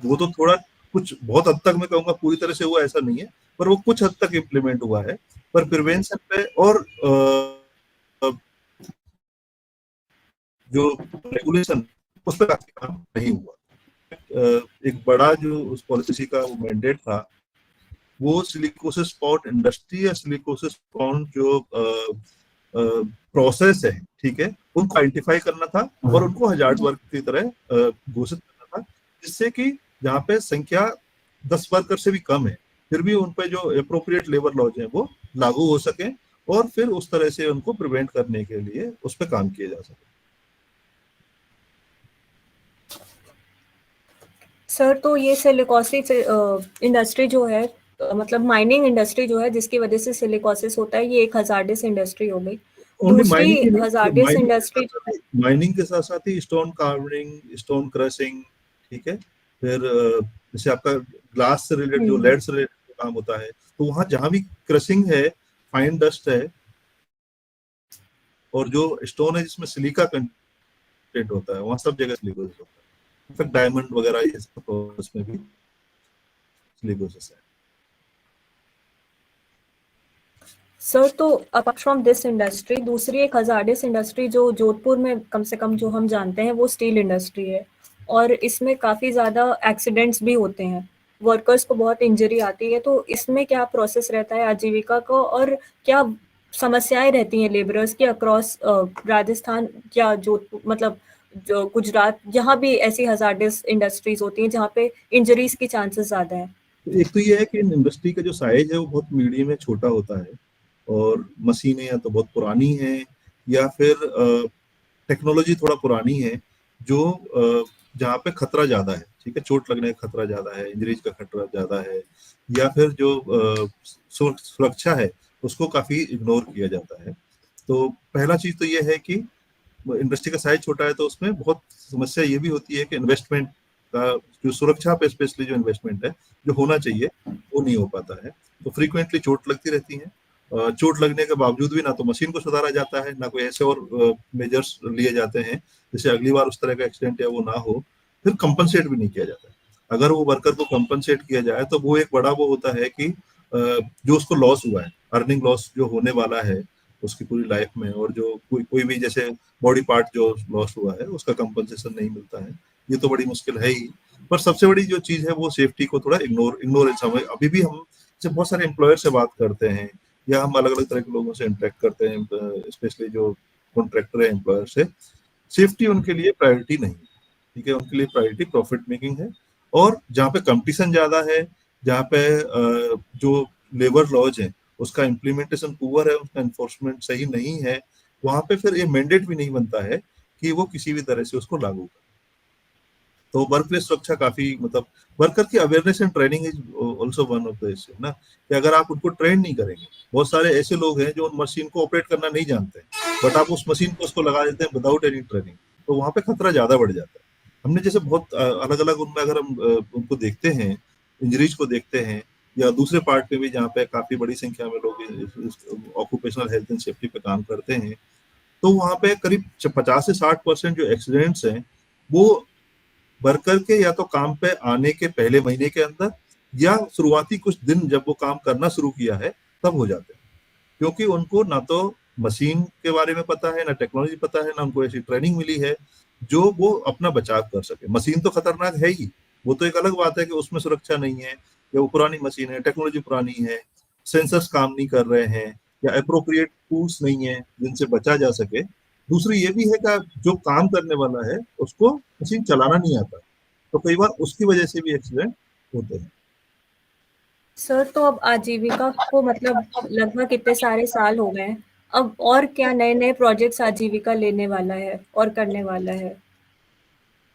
वो तो थोड़ा कुछ बहुत हद तक मैं कहूँगा पूरी तरह से हुआ ऐसा नहीं है, पर वो कुछ हद तक इम्प्लीमेंट हुआ है। पर प्रिवेंशन पे और जो रेगुलेशन उस पर काफी काम नहीं हुआ। एक बड़ा जो उस पॉलिसी का मैंडेट था वो सिलिकोसिस पॉट इंडस्ट्री या सिलिकोसिस पॉट जो प्रोसेस है, ठीक है, उनको आइडेंटिफाई करना था और उनको हजार्ड वर्क की तरह घोषित करना था, जिससे कि जहाँ पे संख्या 10 वर्कर से भी कम है फिर भी उन पे जो अप्रोप्रिएट लेबर लॉज है वो लागू हो सके और फिर उस तरह से उनको प्रिवेंट करने के लिए उस पर काम किया जा सके। सर, तो ये सिलिकोसिस इंडस्ट्री जो है, मतलब माइनिंग इंडस्ट्री जो है जिसकी वजह से सिलिकोसिस होता है, ये एक हजार्डिस इंडस्ट्री हो गई। दूसरी हजार्डिस इंडस्ट्री माइनिंग के साथ साथ ही स्टोन कार्विंग, स्टोन क्रशिंग, ठीक है, फिर जैसे आपका ग्लास से रिलेटेड जो लेड से रिलेटेड काम होता है, तो वहाँ जहाँ भी क्रशिंग है, फाइन डस्ट है और जो स्टोन है जिसमें सिलिका कंटेंट होता है, वहाँ सब जगह सिलिकोसिस होता है। इनफैक्ट डायमंड वगैरह ये सब प्रोसेस में भी सिलिकोसिस है। सर, तो अपार्ट फ्रॉम दिस इंडस्ट्री दूसरी एक हजार्डस इंडस्ट्री जो जोधपुर में कम से कम जो हम जानते हैं वो स्टील इंडस्ट्री है, और इसमें काफ़ी ज़्यादा एक्सीडेंट्स भी होते हैं, वर्कर्स को बहुत इंजरी आती है। तो इसमें क्या प्रोसेस रहता है आजीविका को, और क्या समस्याएं रहती हैं लेबरर्स की अक्रॉस राजस्थान या जोधपुर, मतलब जो गुजरात, जहाँ भी ऐसी हजार्डस इंडस्ट्रीज होती हैं जहाँ पे इंजरीज की चांसेस ज़्यादा हैं? तो एक तो ये है कि इन इंडस्ट्री का जो साइज है वो बहुत मीडियम है, छोटा होता है, और मशीनें या तो बहुत पुरानी हैं या फिर टेक्नोलॉजी थोड़ा पुरानी है, जो जहाँ पे खतरा ज्यादा है, ठीक है, चोट लगने का खतरा ज्यादा है, इंजरीज का खतरा ज्यादा है, या फिर जो सुरक्षा है उसको काफी इग्नोर किया जाता है। तो पहला चीज तो ये है कि इंडस्ट्री का साइज छोटा है, तो उसमें बहुत समस्या ये भी होती है कि इन्वेस्टमेंट का जो सुरक्षा पे स्पेशली जो इन्वेस्टमेंट है जो होना चाहिए वो नहीं हो पाता है। तो फ्रीक्वेंटली चोट लगती रहती है। चोट लगने के बावजूद भी ना तो मशीन को सुधारा जाता है, ना कोई ऐसे और मेजर्स लिए जाते हैं जिससे अगली बार उस तरह का एक्सीडेंट या वो ना हो। फिर कंपनसेट भी नहीं किया जाता है। अगर वो वर्कर को कंपनसेट किया जाए तो वो एक बड़ा वो होता है कि जो उसको लॉस हुआ है, अर्निंग लॉस जो होने वाला है उसकी पूरी लाइफ में, और जो कोई भी जैसे बॉडी पार्ट जो लॉस हुआ है उसका कंपनसेशन नहीं मिलता है, ये तो बड़ी मुश्किल है ही। पर सबसे बड़ी जो चीज है वो सेफ्टी को थोड़ा इग्नोरेंस। हम अभी भी हम जब बहुत सारे एम्प्लॉयर से बात करते हैं या हम अलग अलग तरह के लोगों से इंटरेक्ट करते हैं, स्पेशली जो कॉन्ट्रैक्टर है एम्प्लॉयर से, सेफ्टी उनके लिए प्रायोरिटी नहीं, ठीक है, उनके लिए प्रायोरिटी प्रॉफिट मेकिंग है। और जहाँ पे कंपटीशन ज्यादा है, जहाँ पे जो लेबर लॉज है उसका इम्प्लीमेंटेशन पुअर है, उसका इन्फोर्समेंट सही नहीं है, वहां पे फिर ये मैंडेट भी नहीं बनता है कि वो किसी भी तरह से उसको लागू करे। तो वर्क प्लेस सुरक्षा काफी, मतलब वर्कर की awareness and training is also one of the issue ना, कि अगर आप उनको ट्रेन नहीं करेंगे, बहुत सारे ऐसे लोग हैं जो उन मशीन को ऑपरेट करना नहीं जानते हैं, बट आप उस मशीन को उसको लगा देते हैं विदाउट एनी ट्रेनिंग, तो वहां पे खतरा ज्यादा बढ़ जाता है। हमने जैसे बहुत अलग अलग उनमें अगर हम उनको देखते हैं, इंजरीज को देखते हैं, या दूसरे पार्ट में भी जहाँ पे काफी बड़ी संख्या में लोग ऑक्यूपेशनल हेल्थ एंड सेफ्टी पे काम करते हैं, तो वहां पे करीब 50 से 60% जो एक्सीडेंट्स हैं वो वर्कर के या तो काम पे आने के पहले महीने के अंदर या शुरुआती कुछ दिन जब वो काम करना शुरू किया है तब हो जाते हैं, क्योंकि उनको ना तो मशीन के बारे में पता है, ना टेक्नोलॉजी पता है, ना उनको ऐसी ट्रेनिंग मिली है जो वो अपना बचाव कर सके। मशीन तो खतरनाक है ही, वो तो एक अलग बात है कि उसमें सुरक्षा नहीं है, या वो पुरानी मशीन है, टेक्नोलॉजी पुरानी है, सेंसर्स काम नहीं कर रहे हैं, या अप्रोप्रिएट टूल्स नहीं है जिनसे बचा जा सके। दूसरी ये भी है कि जो काम करने वाला है उसको मशीन चलाना नहीं आता, तो कई बार उसकी वजह से भी एक्सीडेंट होते हैं। सर, तो अब आजीविका को मतलब लगभग कितने सारे साल हो गए हैं, अब और क्या नए नए प्रोजेक्ट्स आजीविका लेने वाला है और करने वाला है?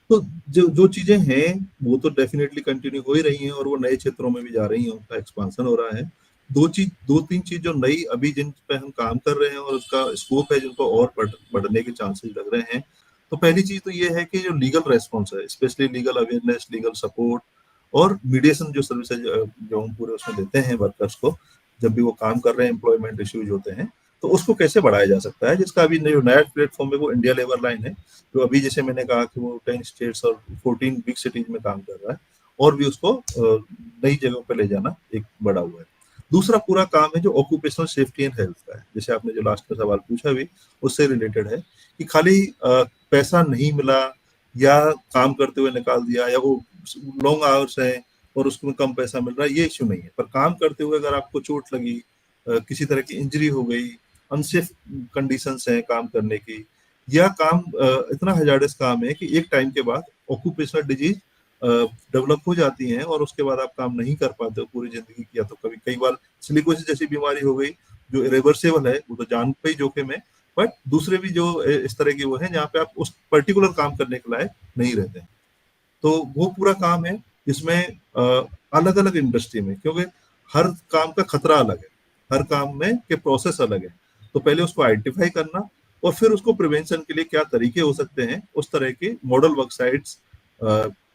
तो जो जो चीजें हैं वो तो डेफिनेटली कंटिन्यू हो ही रही हैं, और वो नए क्षेत्रों में भी जा रही हैं, उनका एक्सपांशन हो रहा है। दो तीन चीज जो नई अभी जिन पे हम काम कर रहे हैं और उसका स्कोप है, जिनको और बढ़ने के चांसेस लग रहे हैं। तो पहली चीज तो ये है कि जो लीगल रेस्पॉन्स है, specially legal awareness, legal support और मीडिएशन जो सर्विसेज जो हम पूरे उसमें देते हैं वर्कर्स को जब भी वो काम कर रहे हैं, एम्प्लॉयमेंट इश्यूज होते हैं, तो उसको कैसे बढ़ाया जा सकता है, जिसका अभी जो नया प्लेटफॉर्म है वो इंडिया लेबर लाइन है, जो अभी जैसे मैंने कहा कि वो 10 स्टेट्स और 14 बिग सिटीज में काम कर रहा है, और भी उसको नई जगहों पर ले जाना एक बड़ा हुआ है। दूसरा पूरा काम है जो ऑक्यूपेशनल सेफ्टी एंड हेल्थ का है, जैसे आपने जो लास्ट में सवाल पूछा भी उससे रिलेटेड है, कि खाली पैसा नहीं मिला या काम करते हुए निकाल दिया, या वो लॉन्ग आवर्स है और उसमें कम पैसा मिल रहा है, ये इश्यू नहीं है। पर काम करते हुए अगर आपको चोट लगी, किसी तरह की इंजरी हो गई, अनसेफ कंडीशंस हैं काम करने की, या काम इतना हजार्डस काम है कि एक टाइम के बाद ऑक्यूपेशनल डिजीज डेवलप हो जाती हैं और उसके बाद आप काम नहीं कर पाते हो पूरी जिंदगी की, या तो कई बार सिलिकोसिस जैसी बीमारी हो गई जो इरिवर्सिबल है, वो तो जान पे ही जोखिम है, बट दूसरे भी जो इस तरह के वो हैं जहाँ पे आप उस पर्टिकुलर काम करने के लायक नहीं रहते हैं। तो वो पूरा काम है जिसमें अलग अलग इंडस्ट्री में, क्योंकि हर काम का खतरा अलग है, हर काम में के प्रोसेस अलग है, तो पहले उसको आइडेंटिफाई करना और फिर उसको प्रिवेंशन के लिए क्या तरीके हो सकते हैं, उस तरह के मॉडल वर्क साइट्स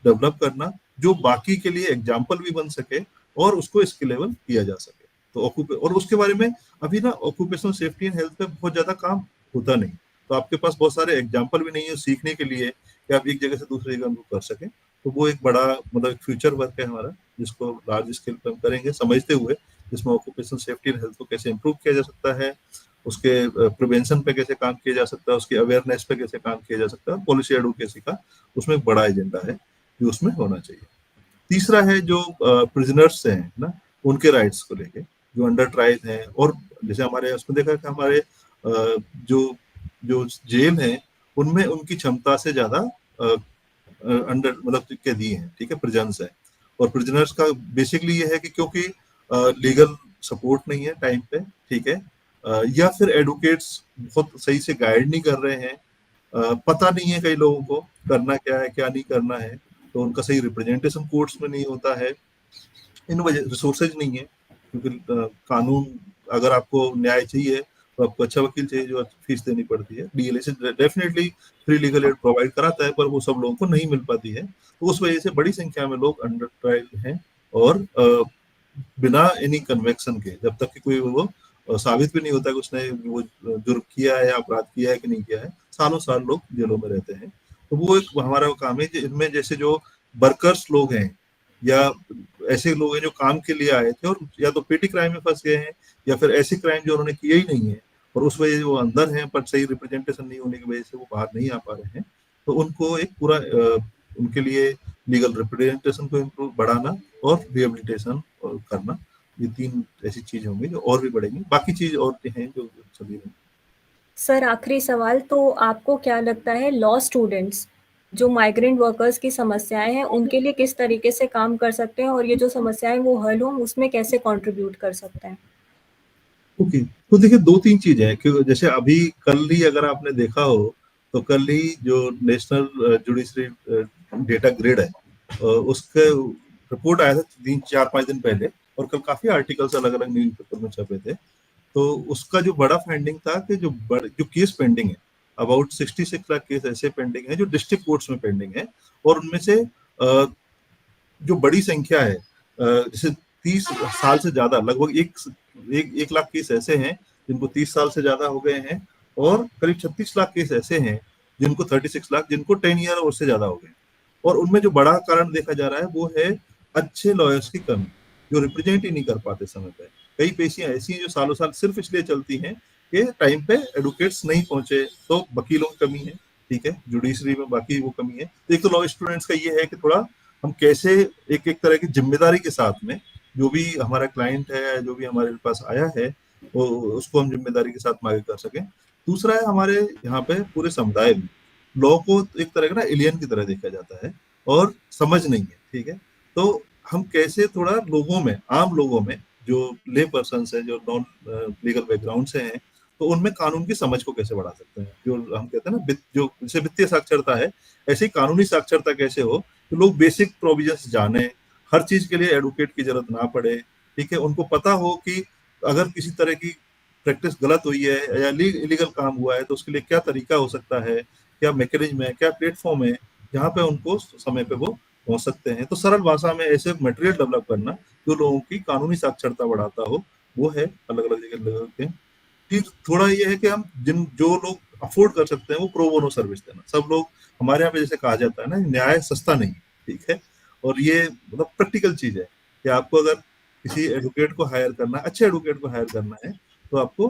डेवलप करना जो बाकी के लिए एग्जाम्पल भी बन सके और उसको स्केलेबल किया जा सके। तो और उसके बारे में अभी ना ऑक्यूपेशनल सेफ्टी एंड हेल्थ पे बहुत ज्यादा काम होता नहीं, तो आपके पास बहुत सारे एग्जाम्पल भी नहीं है सीखने के लिए कि आप एक जगह से दूसरी जगह मूव कर सकें। तो वो एक बड़ा मतलब एक फ्यूचर वर्क है हमारा, जिसको लार्ज स्केल पर हम करेंगे, समझते हुए जिसमें ऑक्यूपेशनल सेफ्टी एंड हेल्थ को कैसे इंप्रूव किया जा सकता है, उसके प्रिवेंशन पे कैसे काम किया जा सकता है, उसकी अवेयरनेस पे कैसे काम किया जा सकता है, पॉलिसी एडवोकेसी का उसमें एक बड़ा एजेंडा है जो उसमें होना चाहिए। तीसरा है जो प्रिजनर्स हैं ना, उनके राइट्स को लेके, जो अंडर ट्रायल हैं, और जैसे हमारे उसमें देखा कि हमारे जो जो जेल हैं उनमें उनकी क्षमता से ज्यादा अंडर मतलब कैदी हैं, ठीक है, प्रिजन्स है। और प्रिजनर्स का बेसिकली ये है कि क्योंकि लीगल सपोर्ट नहीं है टाइम पे, ठीक है, या फिर एडवोकेट्स बहुत सही से गाइड नहीं कर रहे हैं, पता नहीं है कई लोगों को करना क्या है क्या नहीं करना है, तो उनका सही रिप्रेजेंटेशन कोर्ट्स में नहीं होता है, इन वजह रिसोर्सेज नहीं है, क्योंकि कानून अगर आपको न्याय चाहिए तो आपको अच्छा वकील चाहिए जो फीस देनी पड़ती है। DLS definitely free legal aid provide कराता है, पर वो सब लोगों को नहीं मिल पाती है, तो उस वजह से बड़ी संख्या में लोग अंडर ट्रायल हैं, और बिना एनी कन्वेक्शन के, जब तक कि कोई वो साबित भी नहीं होता कि उसने वो जुर्म किया है या अपराध किया है कि नहीं किया है, सालों साल लोग जेलों में रहते हैं। तो वो एक हमारा काम है, इनमें जैसे जो वर्कर्स लोग हैं या ऐसे लोग हैं जो काम के लिए आए थे और या तो पेटी क्राइम में फंस गए हैं या फिर ऐसे क्राइम जो उन्होंने किए ही नहीं है और उस वजह से वो अंदर हैं, पर सही रिप्रेजेंटेशन नहीं होने की वजह से वो बाहर नहीं आ पा रहे हैं, तो उनको एक पूरा उनके लिए लीगल रिप्रेजेंटेशन को इम्प्रूव बढ़ाना और रिहेबिलिटेशन करना, ये 3 ऐसी चीज होंगी जो और भी बढ़ेंगी, बाकी चीज और हैं जो सभी हैं। सर आखिरी सवाल, तो आपको क्या लगता है लॉ स्टूडेंट्स जो माइग्रेंट वर्कर्स की समस्याएं हैं उनके लिए किस तरीके से काम कर सकते हैं, और ये जो समस्याएं वो हल हो उसमें कैसे कंट्रीब्यूट कर सकते हैं? ओके, तो देखिए 2-3 चीजें हैं कि जैसे अभी कल ही अगर आपने देखा हो तो कल ही जो नेशनल जुडिशरी डेटा ग्रिड है उसके रिपोर्ट आया था 3-4-5 दिन पहले, और कल काफी आर्टिकल्स अलग अलग न्यूज पेपर में छपे थे। तो उसका जो बड़ा फाइंडिंग था कि जो केस पेंडिंग है, अबाउट 66 लाख केस ऐसे पेंडिंग है जो डिस्ट्रिक्ट कोर्ट्स में पेंडिंग है, और उनमें से जो बड़ी संख्या है जैसे 30 साल से ज्यादा, लगभग एक लाख केस ऐसे हैं जिनको 30 साल से ज्यादा हो गए हैं, और करीब 36 लाख केस ऐसे हैं जिनको 36 लाख जिनको 10 ईयर और से ज्यादा हो गए। और उनमें जो बड़ा कारण देखा जा रहा है वो है अच्छे लॉयर्स की कमी, जो रिप्रेजेंट ही नहीं कर पाते समय पे। कई पेशियां ऐसी हैं जो सालों साल सिर्फ इसलिए चलती हैं कि टाइम पे एडवोकेट्स नहीं पहुंचे, तो वकीलों की कमी है, ठीक है, जुडिशरी में बाकी वो कमी है। तो एक तो लॉ स्टूडेंट्स का ये है कि थोड़ा हम कैसे एक एक तरह की जिम्मेदारी के साथ में जो भी हमारा क्लाइंट है, जो भी हमारे पास आया है, वो उसको हम जिम्मेदारी के साथ आगे कर सकें। दूसरा है हमारे यहाँ पे पूरे समुदाय में लॉ को एक तरह का ना एलियन की तरह देखा जाता है और समझ नहीं है, ठीक है। तो हम कैसे थोड़ा लोगों में, आम लोगों में जो ले पर्सन है, जो नॉन लीगल बैकग्राउंड से हैं, तो उनमें कानून की समझ को कैसे बढ़ा सकते हैं। जो हम कहते हैं ना जो जैसे वित्तीय साक्षरता है, ऐसे ही कानूनी साक्षरता कैसे हो तो लोग बेसिक प्रोविजंस जाने, हर चीज के लिए एडवोकेट की जरूरत ना पड़े, ठीक है, उनको पता हो कि अगर किसी तरह की प्रैक्टिस गलत हुई है या इलीगल काम हुआ है तो उसके लिए क्या तरीका हो सकता है, क्या मैकेनिज्म है, क्या प्लेटफॉर्म है जहाँ पे उनको समय पे वो पहुंच सकते हैं। तो सरल भाषा में ऐसे मटेरियल डेवलप करना जो लोगों की कानूनी साक्षरता बढ़ाता हो, वो है अलग अलग जगह लगाते हैं। फिर थोड़ा ये है कि हम जो लोग अफोर्ड कर सकते हैं वो प्रो बोनो सर्विस देना। सब लोग, हमारे यहाँ पे जैसे कहा जाता है ना, न्याय सस्ता नहीं, ठीक है, और ये मतलब प्रैक्टिकल चीज है कि आपको अगर किसी एडवोकेट को हायर करना, अच्छे एडवोकेट को हायर करना है तो आपको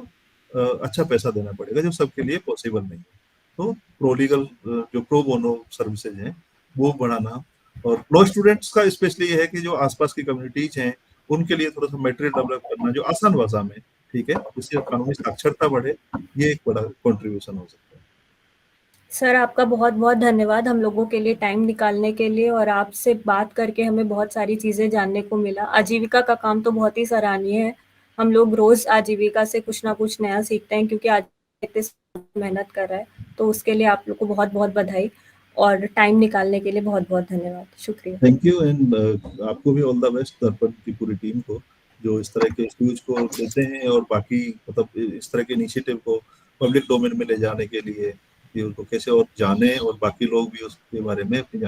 अच्छा पैसा देना पड़ेगा, जो सबके लिए पॉसिबल नहीं है। तो प्रो लीगल जो प्रो बोनो सर्विसेज हैं वो बढ़ाना, और लॉ स्टूडेंट्स का स्पेशली ये है कि जो आसपास की कम्युनिटीज हैं उनके लिए थोड़ा सा मटेरियल डेवलप करना जो आसान भाषा में, ठीक है, जिससे कानूनी साक्षरता बढ़े, ये एक बड़ा कंट्रीब्यूशन हो सकता है। सर आपका बहुत बहुत धन्यवाद हम लोगों के लिए टाइम निकालने के लिए, और आपसे बात करके हमें बहुत सारी चीज़ें जानने को मिला। आजीविका का काम तो बहुत ही सराहनीय है, हम लोग रोज़ आजीविका से कुछ ना कुछ नया सीखते हैं, क्योंकि आज इतने मेहनत कर रहा है, तो उसके लिए आप लोग को बहुत बहुत बधाई, और टाइम निकालने के लिए बहुत बहुत धन्यवाद, शुक्रिया। थैंक यू, एंड आपको भी ऑल द बेस्ट, दर्पण की पूरी टीम को, जो इस तरह के स्टूज को देते हैं और बाकी मतलब इस तरह के इनिशिएटिव को पब्लिक डोमेन में ले जाने के लिए कि उनको कैसे और जाने और बाकी लोग भी उसके बारे में अपनी